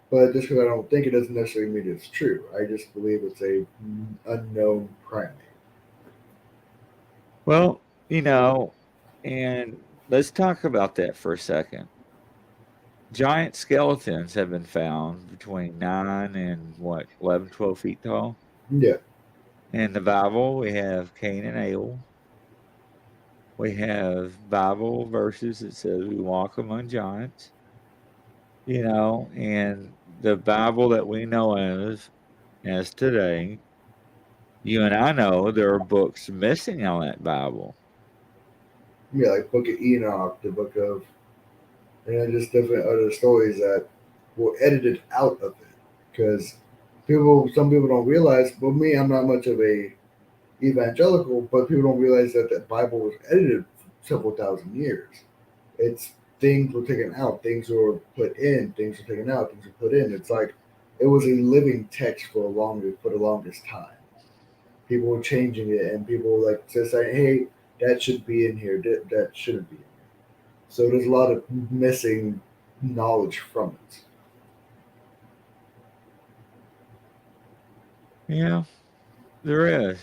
But just because I don't think it doesn't necessarily mean it's true. I just believe it's a unknown primate. Well, and let's talk about that for a second. Giant skeletons have been found between 9 and 11, 12 feet tall. Yeah. In the Bible, we have Cain and Abel. We have Bible verses that says we walk among giants. And the Bible that we know as today, you and I know there are books missing on that Bible. Yeah, like Book of Enoch, the Book of, and just different other stories that were edited out of it. Because some people don't realize. Well, me, I'm not much of a evangelical, but people don't realize that the Bible was edited several thousand years. It's things were taken out, things were put in, things were taken out, things were put in. It's like it was a living text for the longest time. People were changing it, and people were like just saying, "Hey, that should be in here. That shouldn't be in here." So there's a lot of missing knowledge from it. Yeah, there is.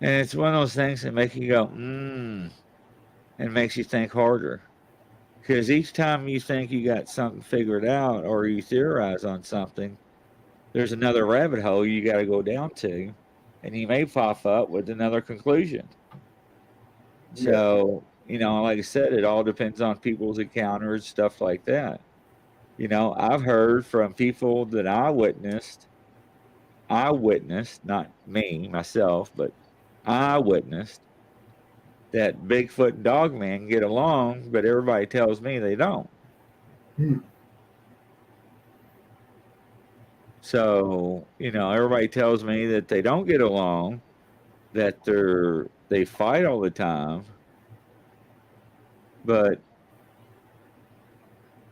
And it's one of those things that make you go, and makes you think harder. Because each time you think you got something figured out or you theorize on something, there's another rabbit hole you got to go down to, and you may pop up with another conclusion. Yeah. So, like I said, it all depends on people's encounters, stuff like that. I've heard from people that I witnessed, not me, myself, but I witnessed that Bigfoot and Dogman get along, but everybody tells me they don't. So, everybody tells me that they don't get along, that they fight all the time, but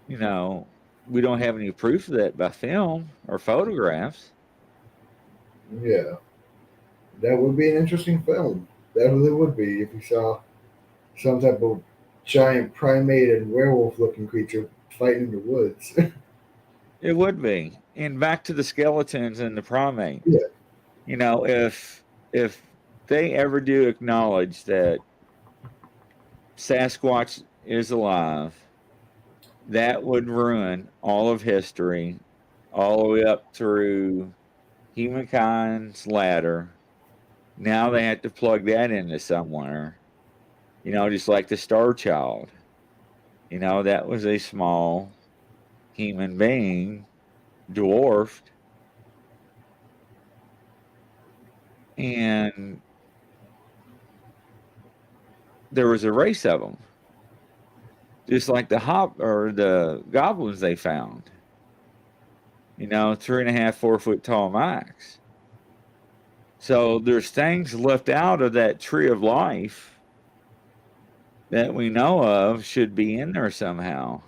we don't have any proof of that by film or photographs. Yeah. That would be an interesting film. That really would be if you saw some type of giant primate and werewolf looking creature fighting in the woods. It would be. And back to the skeletons and the primate. Yeah. If they ever do acknowledge that Sasquatch is alive, that would ruin all of history, all the way up through humankind's ladder. Now they have to plug that into somewhere. Just like the Star Child. That was a small human being, dwarfed. And there was a race of them, just like the goblins they found. 3.5, 4 foot tall max. So there's things left out of that tree of life that we know of should be in there somehow.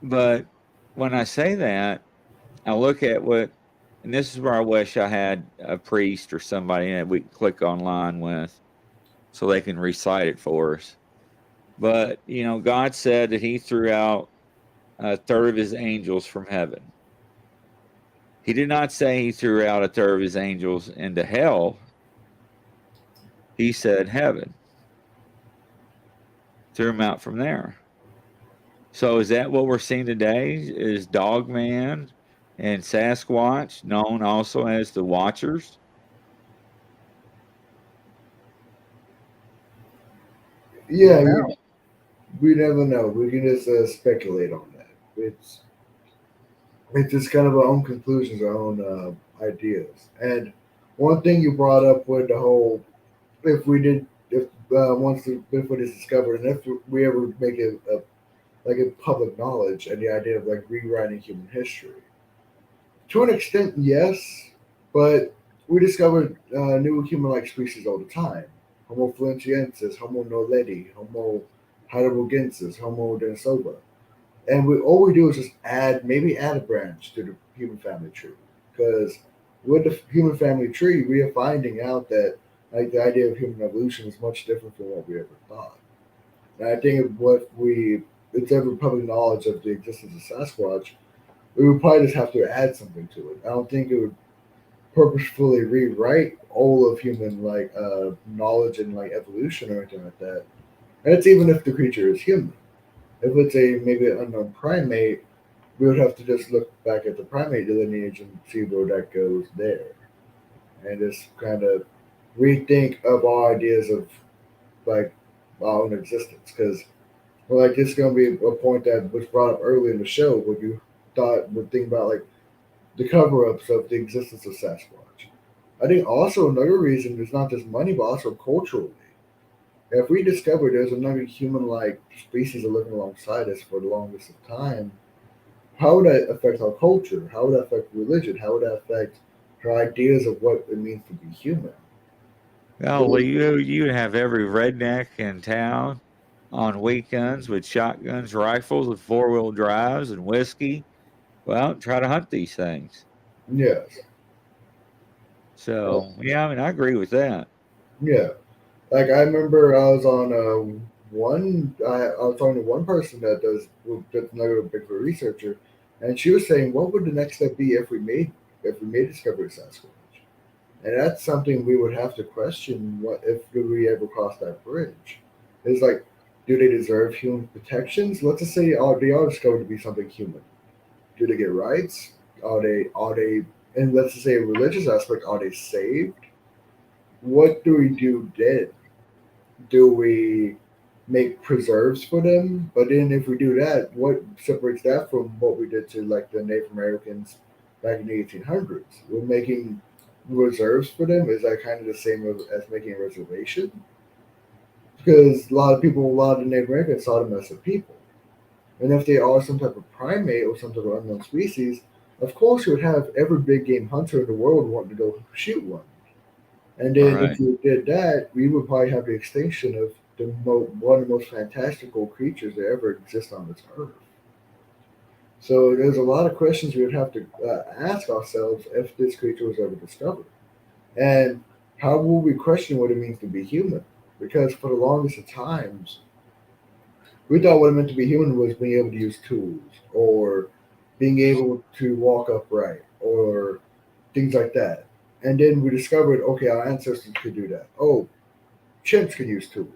But when I say that, I look at and this is where I wish I had a priest or somebody that we can click online with so they can recite it for us. But, God said that he threw out a third of his angels from heaven. He did not say he threw out a third of his angels into hell. He said heaven. Threw them out from there. So is that what we're seeing today? Is Dogman and Sasquatch, known also as the Watchers? Yeah, we never know. We can just speculate on that. It's just kind of our own conclusions, our own ideas. And one thing you brought up with the whole, if once the Bigfoot is discovered, and if we ever make it like a public knowledge, and the idea of like rewriting human history, to an extent, yes, but we discover new human-like species all the time. Homo floresiensis, Homo naledi, Homo heidelbergensis, Homo denisova. And all we do is just add a branch to the human family tree. Because with the human family tree, we are finding out that like the idea of human evolution is much different from what we ever thought. And I think it's ever public knowledge of the existence of Sasquatch, we would probably just have to add something to it. I don't think it would purposefully rewrite all of human knowledge and like evolution or anything like that. And it's even if the creature is human. If it's maybe an unknown primate, we would have to just look back at the primate lineage and see where that goes there, and just kind of rethink of our ideas of like our own existence. Because like this is going to be a point that was brought up early in the show when you would think about like the cover-ups of the existence of Sasquatch. I think also another reason is not just money, but also culturally. If we discover there's another human-like species living alongside us for the longest of time, how would that affect our culture? How would that affect religion? How would that affect our ideas of what it means to be human? Well, you have every redneck in town on weekends with shotguns, rifles, with four-wheel drives and whiskey. Well, try to hunt these things. Yes. So, yeah, I mean, I agree with that. Yeah. Like I remember I was on I was talking to one person that's another Bigfoot researcher, and she was saying, what would the next step be if we made discovery of Sasquatch? And that's something we would have to question. What if we ever cross that bridge? It's like, do they deserve human protections? Let's just say they are discovered to be something human. Do they get rights? Are they? And let's just say a religious aspect. Are they saved? What do we do then? Do we make preserves for them? But then if we do that, what separates that from what we did to like the Native Americans back in the 1800s? We're making reserves for them. Is that kind of the same as making a reservation? Because a lot of the Native Americans saw them as a people. And if they are some type of primate or some type of unknown species, of course you would have every big game hunter in the world wanting to go shoot one. And then if you did that, we would probably have the extinction of one of the most fantastical creatures that ever exist on this earth. So there's a lot of questions we would have to ask ourselves if this creature was ever discovered. And how will we question what it means to be human? Because for the longest of times, we thought what it meant to be human was being able to use tools or being able to walk upright or things like that. And then we discovered, okay, our ancestors could do that. Oh, chimps can use tools.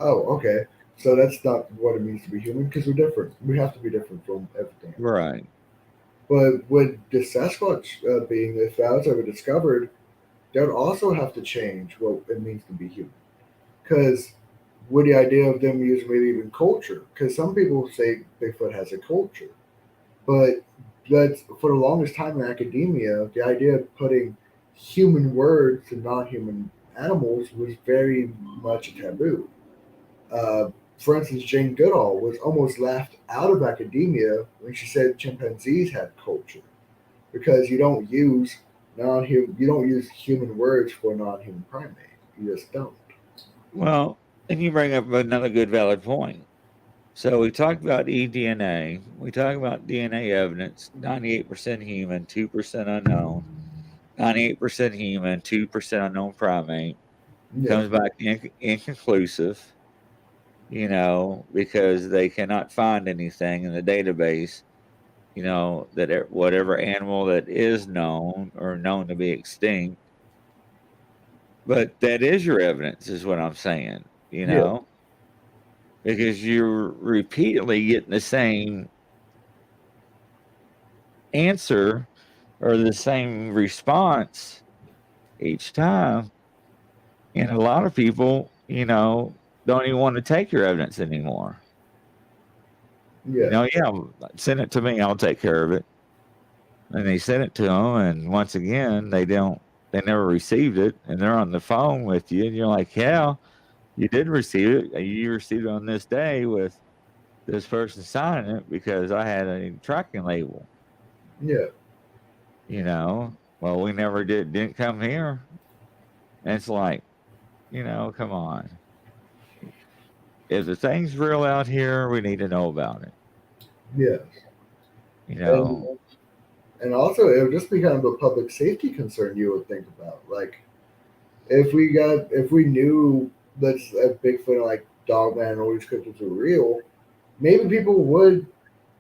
Oh, okay. So that's not what it means to be human because we're different. We have to be different from everything. Right. But with the Sasquatch being, if that was ever discovered, that would also have to change what it means to be human. Because with the idea of them using maybe even culture, because some people say Bigfoot has a culture. But that's for the longest time in academia, the idea of putting human words to non-human animals was very much a taboo. For instance, Jane Goodall was almost laughed out of academia when she said chimpanzees had culture because you don't use human words for a non-human primate. You just don't. Well, and you bring up another good valid point. So we talked about eDNA. We talk about DNA evidence, 98% human, 2% unknown. 98% human, 2% unknown primate. Yeah, Comes back inconclusive, because they cannot find anything in the database, that whatever animal that is known or known to be extinct. But that is your evidence, is what I'm saying, yeah, because you're repeatedly getting the same answer or the same response each time. And a lot of people, don't even want to take your evidence anymore. yeah, Yeah, send it to me, I'll take care of it. And they sent it to them, and once again, they never received it, and they're on the phone with you, and you're like, yeah, you did receive it. You received it on this day with this person signing it because I had a tracking label. yeah. Well, we never didn't come here. And it's like, come on. If the thing's real out here, we need to know about it. Yes. You know, And also, it would just be kind of a public safety concern you would think about. Like, if we knew that Bigfoot and like Dogman and all these cryptids were real, maybe people would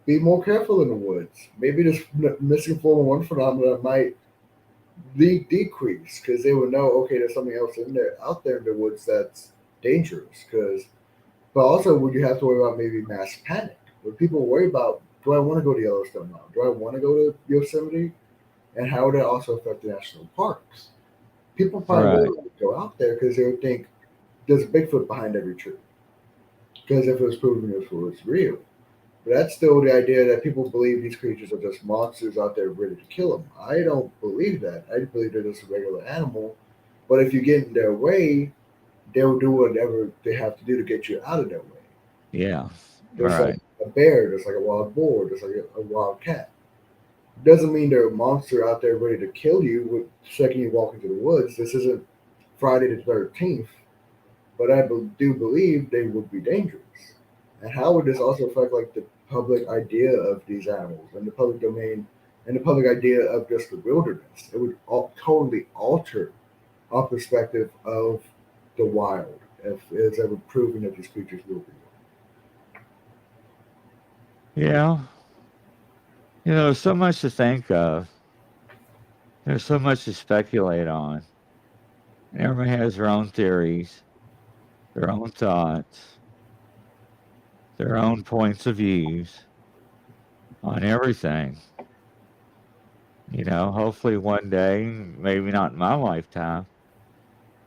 be more careful in the woods. Maybe this missing 411 phenomenon might decrease because they would know, okay, there's something else out there in the woods that's dangerous. But also, would you have to worry about maybe mass panic? Would people worry about, do I want to go to Yellowstone now? Do I want to go to Yosemite? And how would that also affect the national parks? People probably would go out there because they would think there's a Bigfoot behind every tree. Because if it was proven it was real. But that's still the idea that people believe these creatures are just monsters out there ready to kill them. I don't believe that. I believe they're just a regular animal. But if you get in their way, they'll do whatever they have to do to get you out of their way. Yeah. Just like a bear, just like a wild boar, just like a wild cat. Doesn't mean they're a monster out there ready to kill you the second you walk into the woods. This isn't Friday the 13th, but I do believe they would be dangerous. And how would this also affect like the public idea of these animals and the public domain and the public idea of just the wilderness? It would totally alter our perspective of the wild if it's ever proven that these creatures will be. Yeah. There's so much to think of. There's so much to speculate on. Everybody has their own theories, their own thoughts, their own points of views on everything. Hopefully one day, maybe not in my lifetime,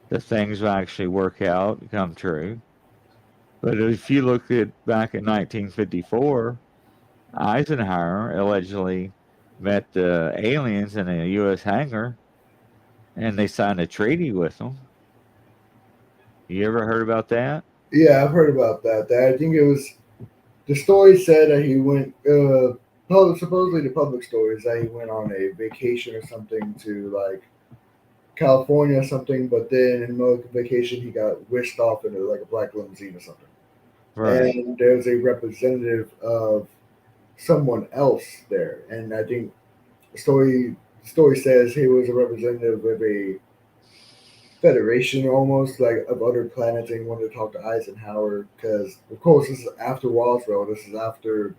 the things will actually work out and come true. But if you look at back in 1954, Eisenhower allegedly met the aliens in a U.S. hangar, and they signed a treaty with them. You ever heard about that? Yeah, I've heard about that. I think it was the story said that he went. Supposedly, the public story is that he went on a vacation or something to like California or something, but then in the vacation he got whisked off into like a black limousine or something. Right. And there's a representative of someone else there, and I think the story says he was a representative of a federation almost like of other planets, and he wanted to talk to Eisenhower because of course this is after Roswell, this is after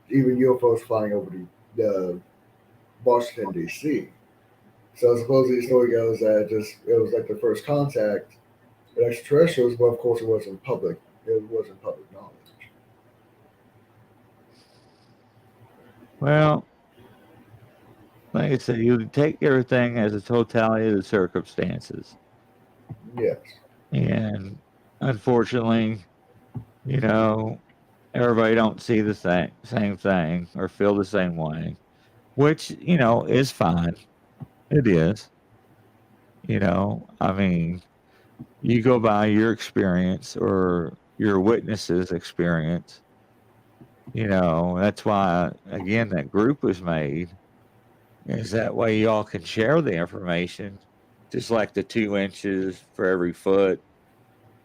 even UFOs flying over the Washington D.C. So supposedly the story goes that it was like the first contact with extraterrestrials, but of course it wasn't public knowledge. Well, like I said, you take everything as a totality of the circumstances. Yes. And unfortunately, everybody don't see the same thing or feel the same way, which, is fine. It is. I mean, You go by your experience or your witness's experience. You know, that's why, again, that group was made, is that way y'all can share the information, just like the 2 inches for every foot.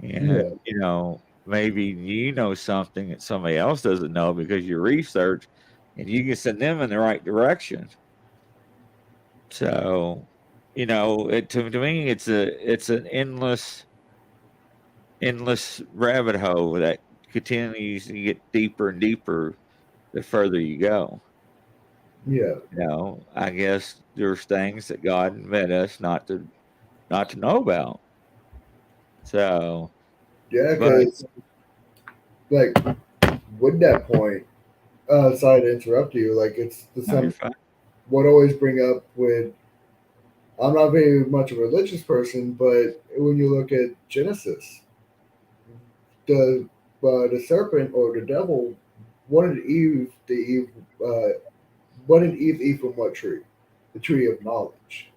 And, Yeah. you know, maybe you know something that somebody else doesn't know because you research, and you can send them in the right direction. So, you know, to me, it's an endless rabbit hole that continues to get deeper and deeper the further you go. Yeah. You know, I guess there's things that God meant us not to know about. So, Yeah, but because like with that point, sorry to interrupt you. Like it's the no, you're some fine. what I always bring up with. I'm not very much a religious person, but when you look at Genesis, the serpent or the devil, what did Eve eat from what tree? The tree of knowledge.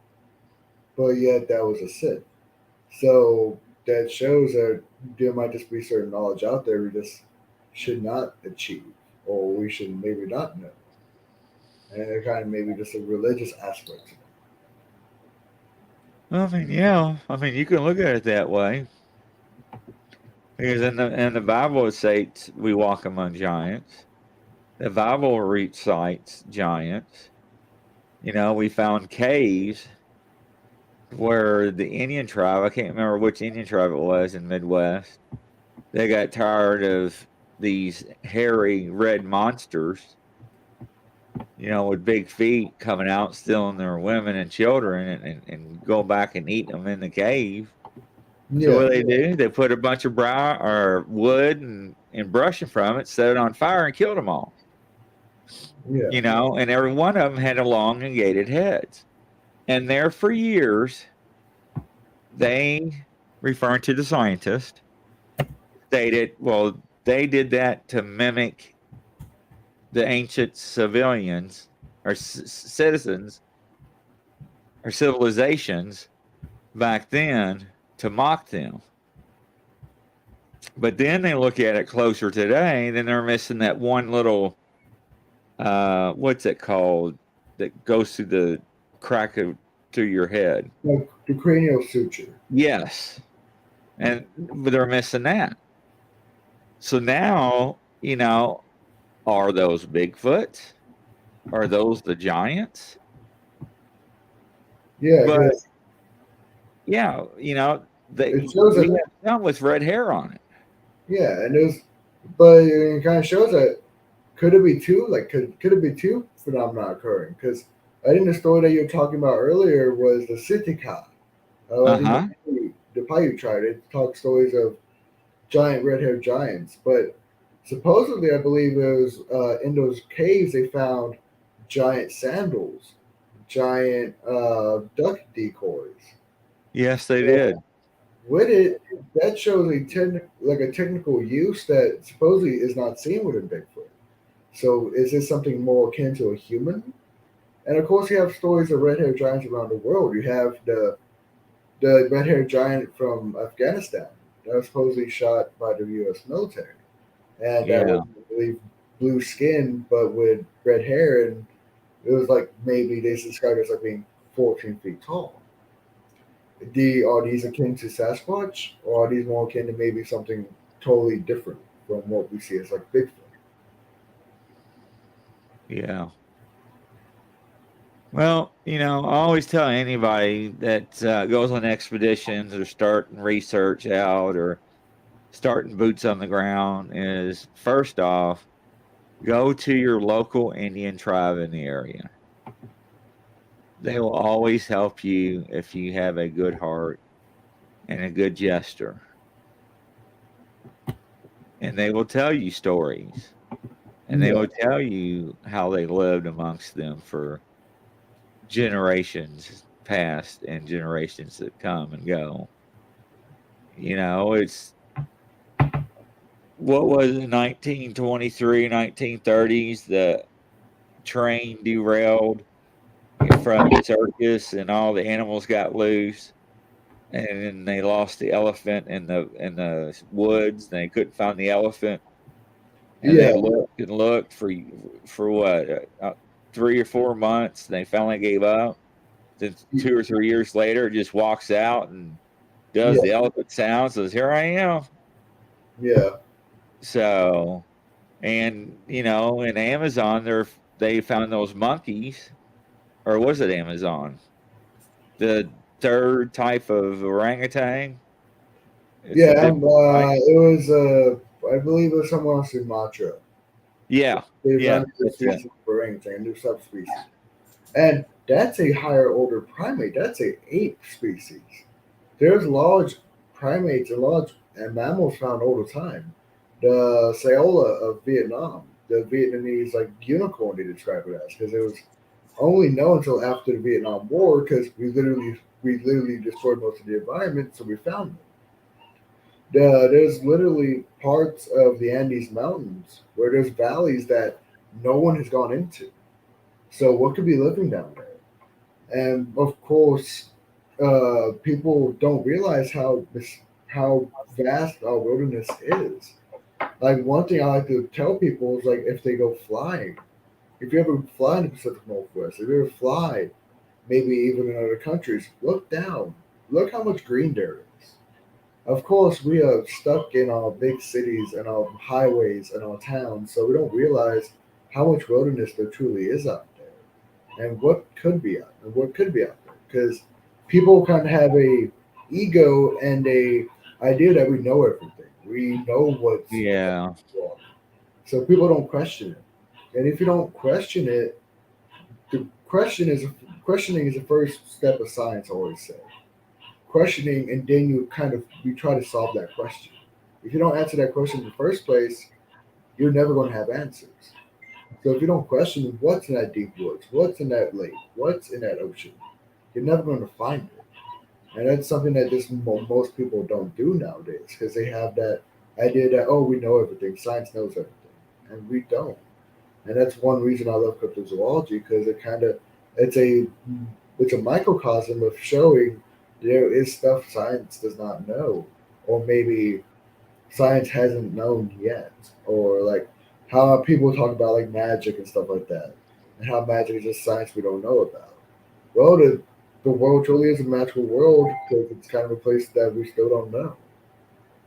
But yet that was a sin. So that shows that there might just be certain knowledge out there we just should not achieve, or we should maybe not know. And it kind of maybe just a religious aspect to it. Well, I mean, yeah, I mean, you can look at it that way because in the Bible it states we walk among giants. The Bible recites giants. You know, we found caves where the Indian tribe, I can't remember which Indian tribe it was in Midwest, they got tired of these hairy red monsters, you know, with big feet coming out, stealing their women and children and go back and eat them in the cave. So Yeah, what do? They put a bunch of or wood and brush from it, set it on fire, and killed them all. yeah, You know, and every one of them had elongated heads. And there for years, they, referring to the scientist, stated, well, they did that to mimic the ancient civilians or citizens or civilizations back then to mock them. But then they look at it closer today, then they're missing that one little, what's it called, that goes through the crack through your head. like the cranial suture. Yes. But they're missing that. So now, you know, are those Bigfoot? Are those the giants? Yeah, But because yeah, you know, it shows we that. have some with red hair on it. Yeah, and but it kind of shows that could it be two? Like, could it be two phenomena occurring? Because I think the story that you were talking about earlier was the Sitika. I think Uh-huh. the Paiute tribe. It talks stories of giant red-haired giants, but supposedly, I believe it was in those caves they found giant sandals, giant duck decoys. Yes, they So did. with it, that shows a technical use that supposedly is not seen within Bigfoot. So is this something more akin to a human? And of course, you have stories of red-haired giants around the world. You have the red-haired giant from Afghanistan that was supposedly shot by the U.S. military, and that Yeah. was, I believe, blue skin but with red hair, and it was like maybe they described it as like being 14 feet tall. Are these akin to Sasquatch, or are these more akin to maybe something totally different from what we see as like Bigfoot? Yeah. Well, you know, I always tell anybody that goes on expeditions or starting research out or starting boots on the ground is, first off, go to your local Indian tribe in the area. They will always help you if you have a good heart and a good gesture. And they will tell you stories. And they Yeah, will tell you how they lived amongst them for generations past and generations that come and go. You know, it's what was it, 1923, 1930s, the train derailed in front of the circus and all the animals got loose. and then they lost the elephant in the woods. And they couldn't find the elephant, and Yeah. they looked and looked for what 3 or 4 months. And they finally gave up. Then 2 or 3 years later, it just walks out and does Yeah. the elephant sound. Says, "Here I am." Yeah. So, and in Amazon, they found those monkeys, or was it Amazon? The third type of orangutan. It's Yeah. a big one, right? It was I believe it was somewhere on Sumatra. Yeah, They yeah, found a that's species of orangutan, a new subspecies. And that's a higher order primate. That's a ape species. There's large primates and large and mammals found all the time. The Saola of Vietnam, the Vietnamese like unicorn they describe it as, because it was only known until after the Vietnam War because we literally destroyed most of the environment, so we found them. There's literally parts of the Andes Mountains where there's valleys that no one has gone into. So what could be living down there? And of course, people don't realize how vast our wilderness is. Like one thing I like to tell people is like if they go flying, if you ever fly in the Pacific Northwest, if you ever fly, maybe even in other countries, look down, look how much green there is. Of course, we are stuck in our big cities and our highways and our towns, so we don't realize how much wilderness there truly is out there, and what could be out there. Because people kind of have a ego and a idea that we know everything. We know what's yeah, wrong, so people don't question it. And if you don't question it, the questioning is the first step of science. I always say questioning, and then you try to solve that question. If you don't answer that question in the first place, you're never going to have answers. So if you don't question what's in that deep woods, what's in that lake, what's in that ocean, you're never going to find it. And that's something that most people don't do nowadays because they have that idea that, oh, we know everything, science knows everything, and we don't. And that's one reason I love cryptozoology because it's a it's a microcosm of showing there is stuff science does not know, or maybe science hasn't known yet, or like how people talk about like magic and stuff like that, and how magic is just science we don't know about. Well, the world truly is a magical world because it's kind of a place that we still don't know,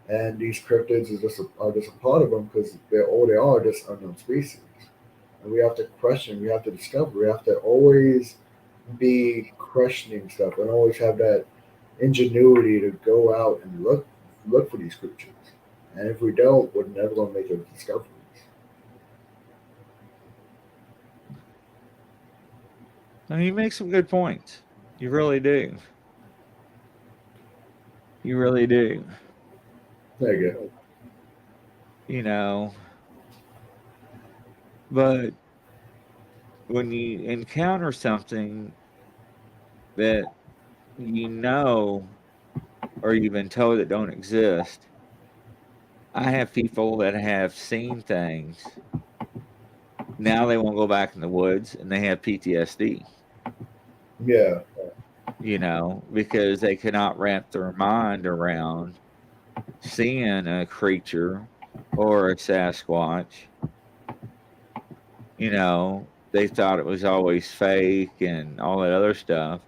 and these cryptids are just a part of them because they're all they are just unknown species, and we have to question, we have to discover, we have to always be questioning stuff and always have that ingenuity to go out and look for these creatures. And if we don't, we're never going to make those discoveries. I mean, you make some good points. You really do. You really do. There you go. You know, but when you encounter something that you know or you've been told that don't exist, I have people that have seen things. Now they won't go back in the woods and they have PTSD, Yeah, because they cannot wrap their mind around seeing a creature or a Sasquatch. They thought it was always fake and all that other stuff.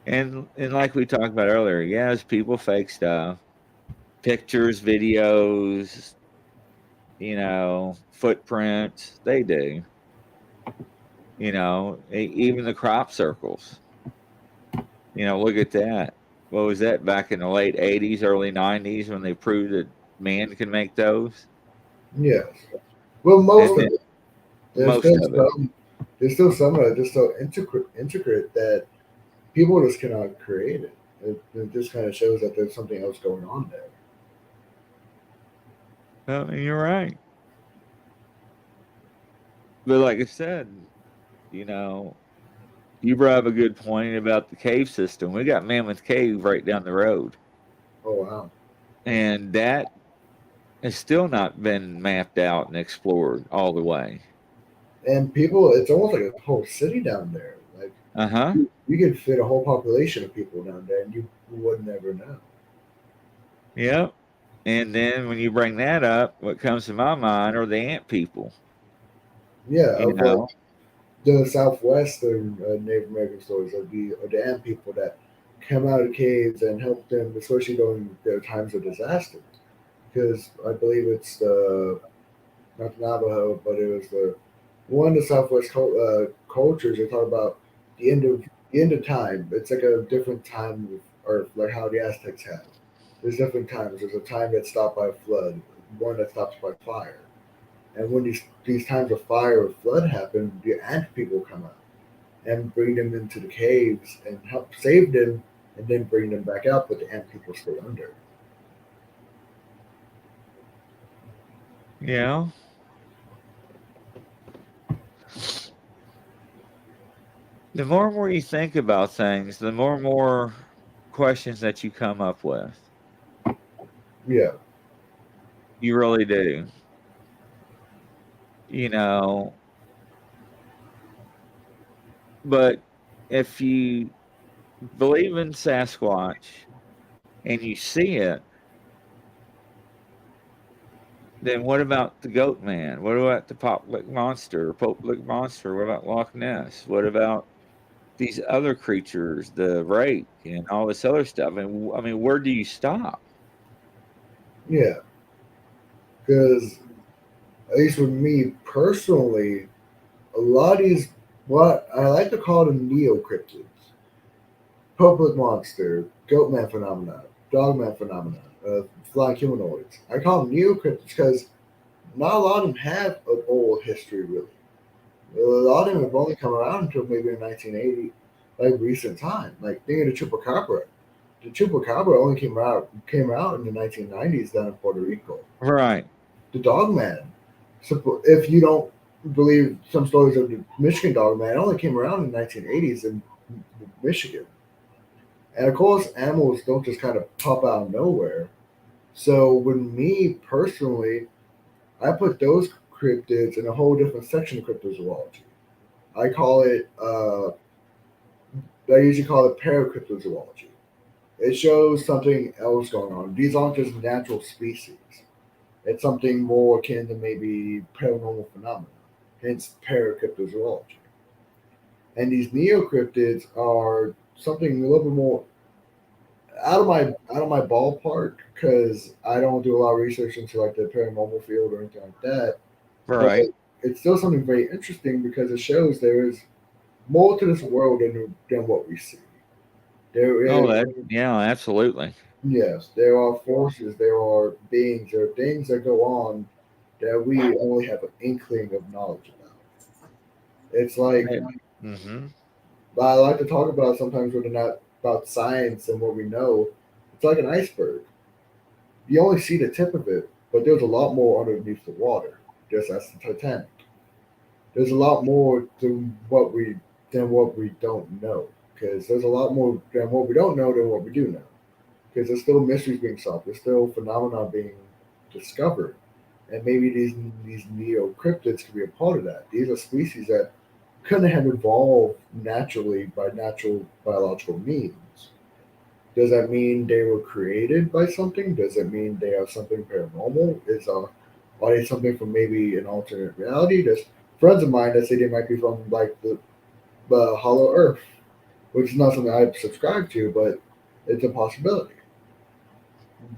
And like we talked about earlier, yes, people fake stuff. Pictures, videos, footprints, they do. Even the crop circles. Look at that. What was that back in the late 80s, early 90s when they proved that man can make those? yes. Well, most And of it. most of it. There's still some of it just so intricate that people just cannot create it. It just kind of shows that there's something else going on there. Well, you're right. But like I said, you brought up a good point about the cave system. We got Mammoth Cave right down the road. Oh wow! And that has still not been mapped out and explored all the way. And people, it's almost like a whole city down there. Like Uh-huh. You could fit a whole population of people down there, and you would never know. Yep. And then when you bring that up, what comes to my mind are the ant people. Yeah, You of like know? the Southwestern Native American stories of the ant people that come out of caves and help them, especially during their times of disaster. Because I believe it's the not the Navajo, but it was the one of the Southwest cultures. They talk about the end of time. It's like a different time of Earth, like how the Aztecs have. There's different times. There's a time that's stopped by a flood, one that stops by fire. And when these times of fire or flood happen, the ant people come out and bring them into the caves and help save them, and then bring them back out. But the ant people stay under. Yeah. The more and more you think about things, the more and more questions that you come up with. Yeah, You really do. You know, but if you believe in Sasquatch and you see it, then what about the Goat Man? What about the Pop Lick Monster or Pope Lick Monster? What about Loch Ness? What about these other creatures, the rake and all this other stuff? I mean, where do you stop? yeah. Because at least with me personally, a lot of these what I like to call them neo-cryptids. Public monster, goatman phenomena, dogman phenomena, flying humanoids. I call them neo-cryptids because not a lot of them have an old history really. A lot of them have only come around until maybe in 1980, like recent time. Like think of the chupacabra. The chupacabra only came out in the 1990s down in Puerto Rico. Right. The Dogman. So if you don't believe some stories of the Michigan Dogman, it only came around in the 1980s in Michigan. And of course, animals don't just kind of pop out of nowhere. So with me personally, I put those cryptids in a whole different section of cryptozoology. I call it, I usually call it paracryptozoology. It shows something else going on. These aren't just natural species. It's something more akin to maybe paranormal phenomena, hence paracryptozoology. And these neocryptids are something a little bit more out of my ballpark because I don't do a lot of research into like the paranormal field or anything like that. But Right. it's still something very interesting because it shows there is more to this world than what we see. There Oh, is yeah, absolutely. yes, there are forces, there are beings, there are things that go on that we only have an inkling of knowledge about. It's like Mm-hmm. I like to talk about sometimes when they're not about science and what we know. It's like an iceberg. You only see the tip of it, but there's a lot more underneath the water. Just as the Titanic. There's a lot more to what we don't know. Because there's a lot more than what we don't know than what we do know. Because there's still mysteries being solved. There's still phenomena being discovered. And maybe these neo cryptids could be a part of that. These are species that couldn't have evolved naturally by natural biological means. Does that mean they were created by something? Does it mean they are something paranormal? Are they something from maybe an alternate reality? There's friends of mine that say they might be from like the Hollow Earth, which is not something I subscribe to, but it's a possibility.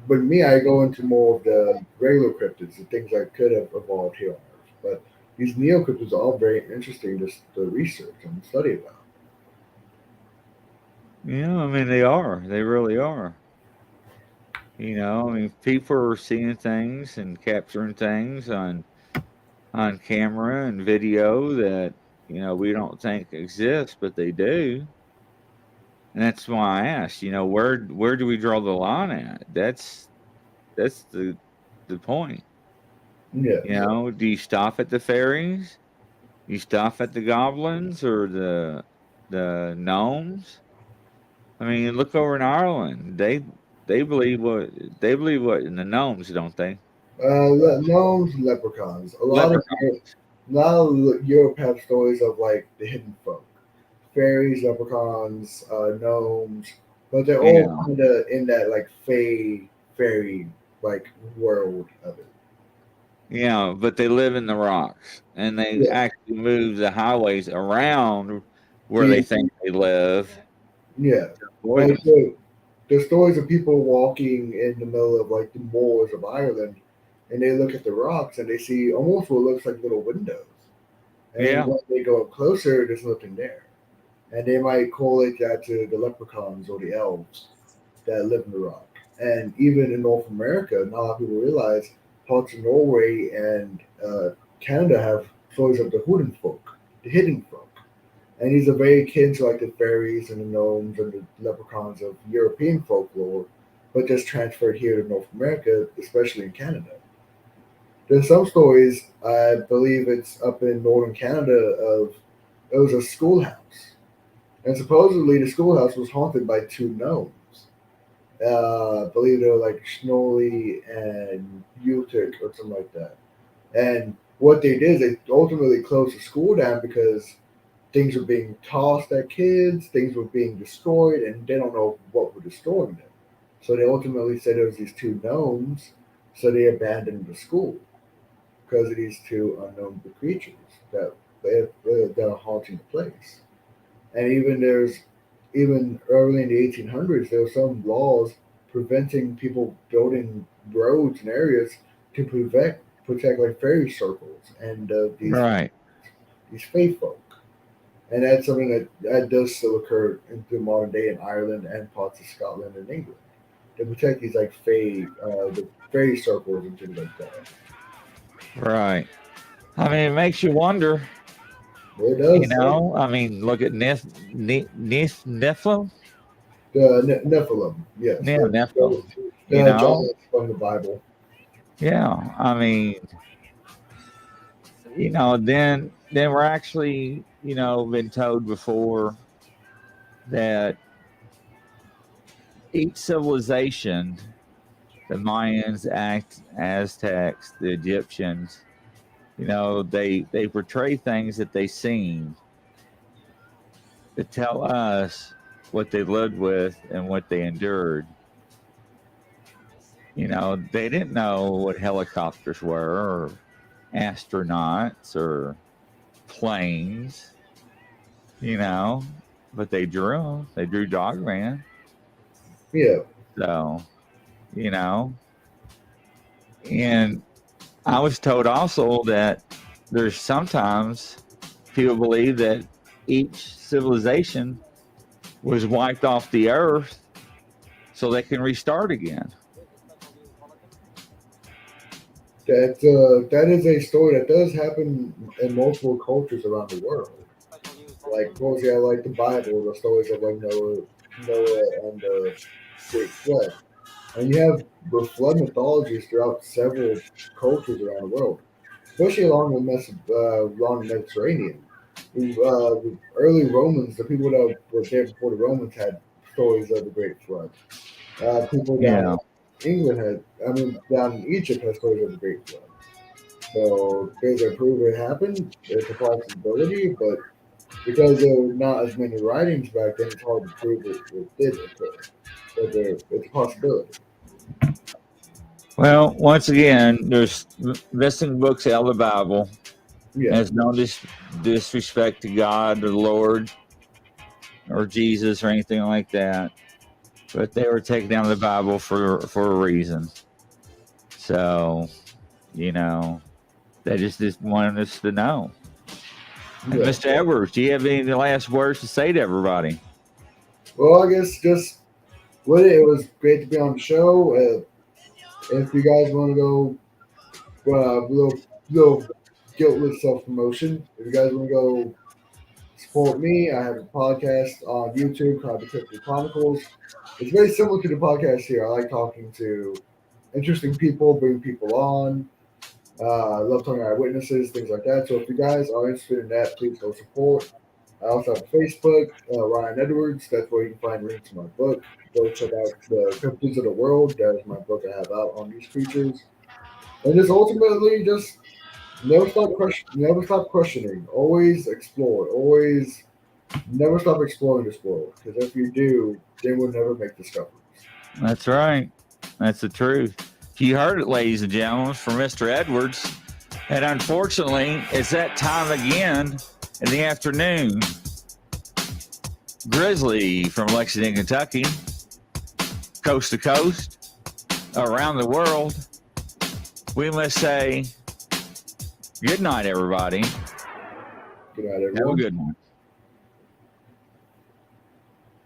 But me, I go into more of the regular cryptids, the things that could have evolved here on Earth. But these neo cryptids are all very interesting to research and study about. Yeah, I mean, they are. They really are. I mean, people are seeing things and capturing things on camera and video that, we don't think exist, but they do. And that's why I asked, where do we draw the line at? That's the point. Yes. Do you stop at the fairies? You stop at the goblins or the gnomes? I mean, look over in Ireland. They believe what in the gnomes, don't they? Gnomes, leprechauns. Leprechauns. A lot of Europe have stories of like the hidden folk, fairies, leprechauns, gnomes, but they're Yeah. all kind of in that like fairy like world of it. Yeah, but they live in the rocks, and they Yeah. actually move the highways around where Yeah. they think they live. Yeah. Avoid Like them. the stories of people walking in the middle of like the moors of Ireland, and they look at the rocks and they see almost what looks like little windows. And Yeah. when they go up closer, there's nothing there. And they might correlate that to the leprechauns or the elves that live in the rock. And even in North America, not a lot of people realize parts of Norway and Canada have stories of the hidden folk, the hidden folk. And these are very akin to like the fairies and the gnomes and the leprechauns of European folklore, but just transferred here to North America, especially in Canada. There's some stories, I believe it's up in northern Canada, of it was a schoolhouse. And supposedly the schoolhouse was haunted by two gnomes. I believe they were like Snorri and Utic or something like that. And what they did is they ultimately closed the school down because things were being tossed at kids, things were being destroyed, and they don't know what were destroying them. So they ultimately said it was these two gnomes, so they abandoned the school because of these two unknown creatures that are haunting the place. And even early in the 1800s, there were some laws preventing people building roads and areas to protect like fairy circles and Right. these fae folk. And that's something that does still occur into modern day in Ireland and parts of Scotland and England. They protect these like the fairy circles and things like that. Right. I mean, it makes you wonder. It does. You know, I mean, look at Nephilim. The Nephilim, yes. Yeah, The Nephilim. You know, giants from the Bible. yeah. I mean, then we're actually, been told before that each civilization, the Mayans, Aztecs, the Egyptians, they portray things that they seen to tell us what they lived with and what they endured. They didn't know what helicopters were or astronauts or planes, but they drew them. They drew Dogman. Yeah. So, and I was told also that there's sometimes people believe that each civilization was wiped off the earth so they can restart again. That is a story that does happen in multiple cultures around the world. Like, of course, you have like the Bible, the stories of like Noah and the Great Flood, and you have the flood mythologies throughout several cultures around the world, especially along the Mediterranean. The early Romans, the people that were there before the Romans, had stories of the Great Flood. People down Yeah. in England down in Egypt had stories of the Great Flood. So does it prove it happened? It's a possibility, but because there were not as many writings back then, it's hard to prove it did occur. But it's a possibility. Well, once again, there's missing books out of the Bible. Yeah. There's no disrespect to God or the Lord or Jesus or anything like that. But they were taken down the Bible for a reason. So, they just wanted us to know. And Yeah. Mr. Edwards, do you have any last words to say to everybody? Well, I guess just with it was great to be on the show. If you guys want to go little guiltless self promotion, if you guys want to go support me, I have a podcast on YouTube called The Cryptid Chronicles. It's very similar to the podcast here. I like talking to interesting people, bring people on. I love talking to eyewitnesses, things like that. So if you guys are interested in that, please go support. I also have a Facebook, Ryan Edwards. That's where you can find links to my book. Go check out the Cryptids of the World. That is my book I have out on these creatures. And just ultimately, just never stop questioning. Always explore. Always Never stop exploring this world, because if you do, then we'll never make discoveries. That's right. That's the truth. You heard it, ladies and gentlemen, from Mr. Edwards. And unfortunately, it's that time again in the afternoon. Grizzly from Lexington, Kentucky, coast to coast, around the world. We must say good night, everybody. Good night, Have a everyone. good one.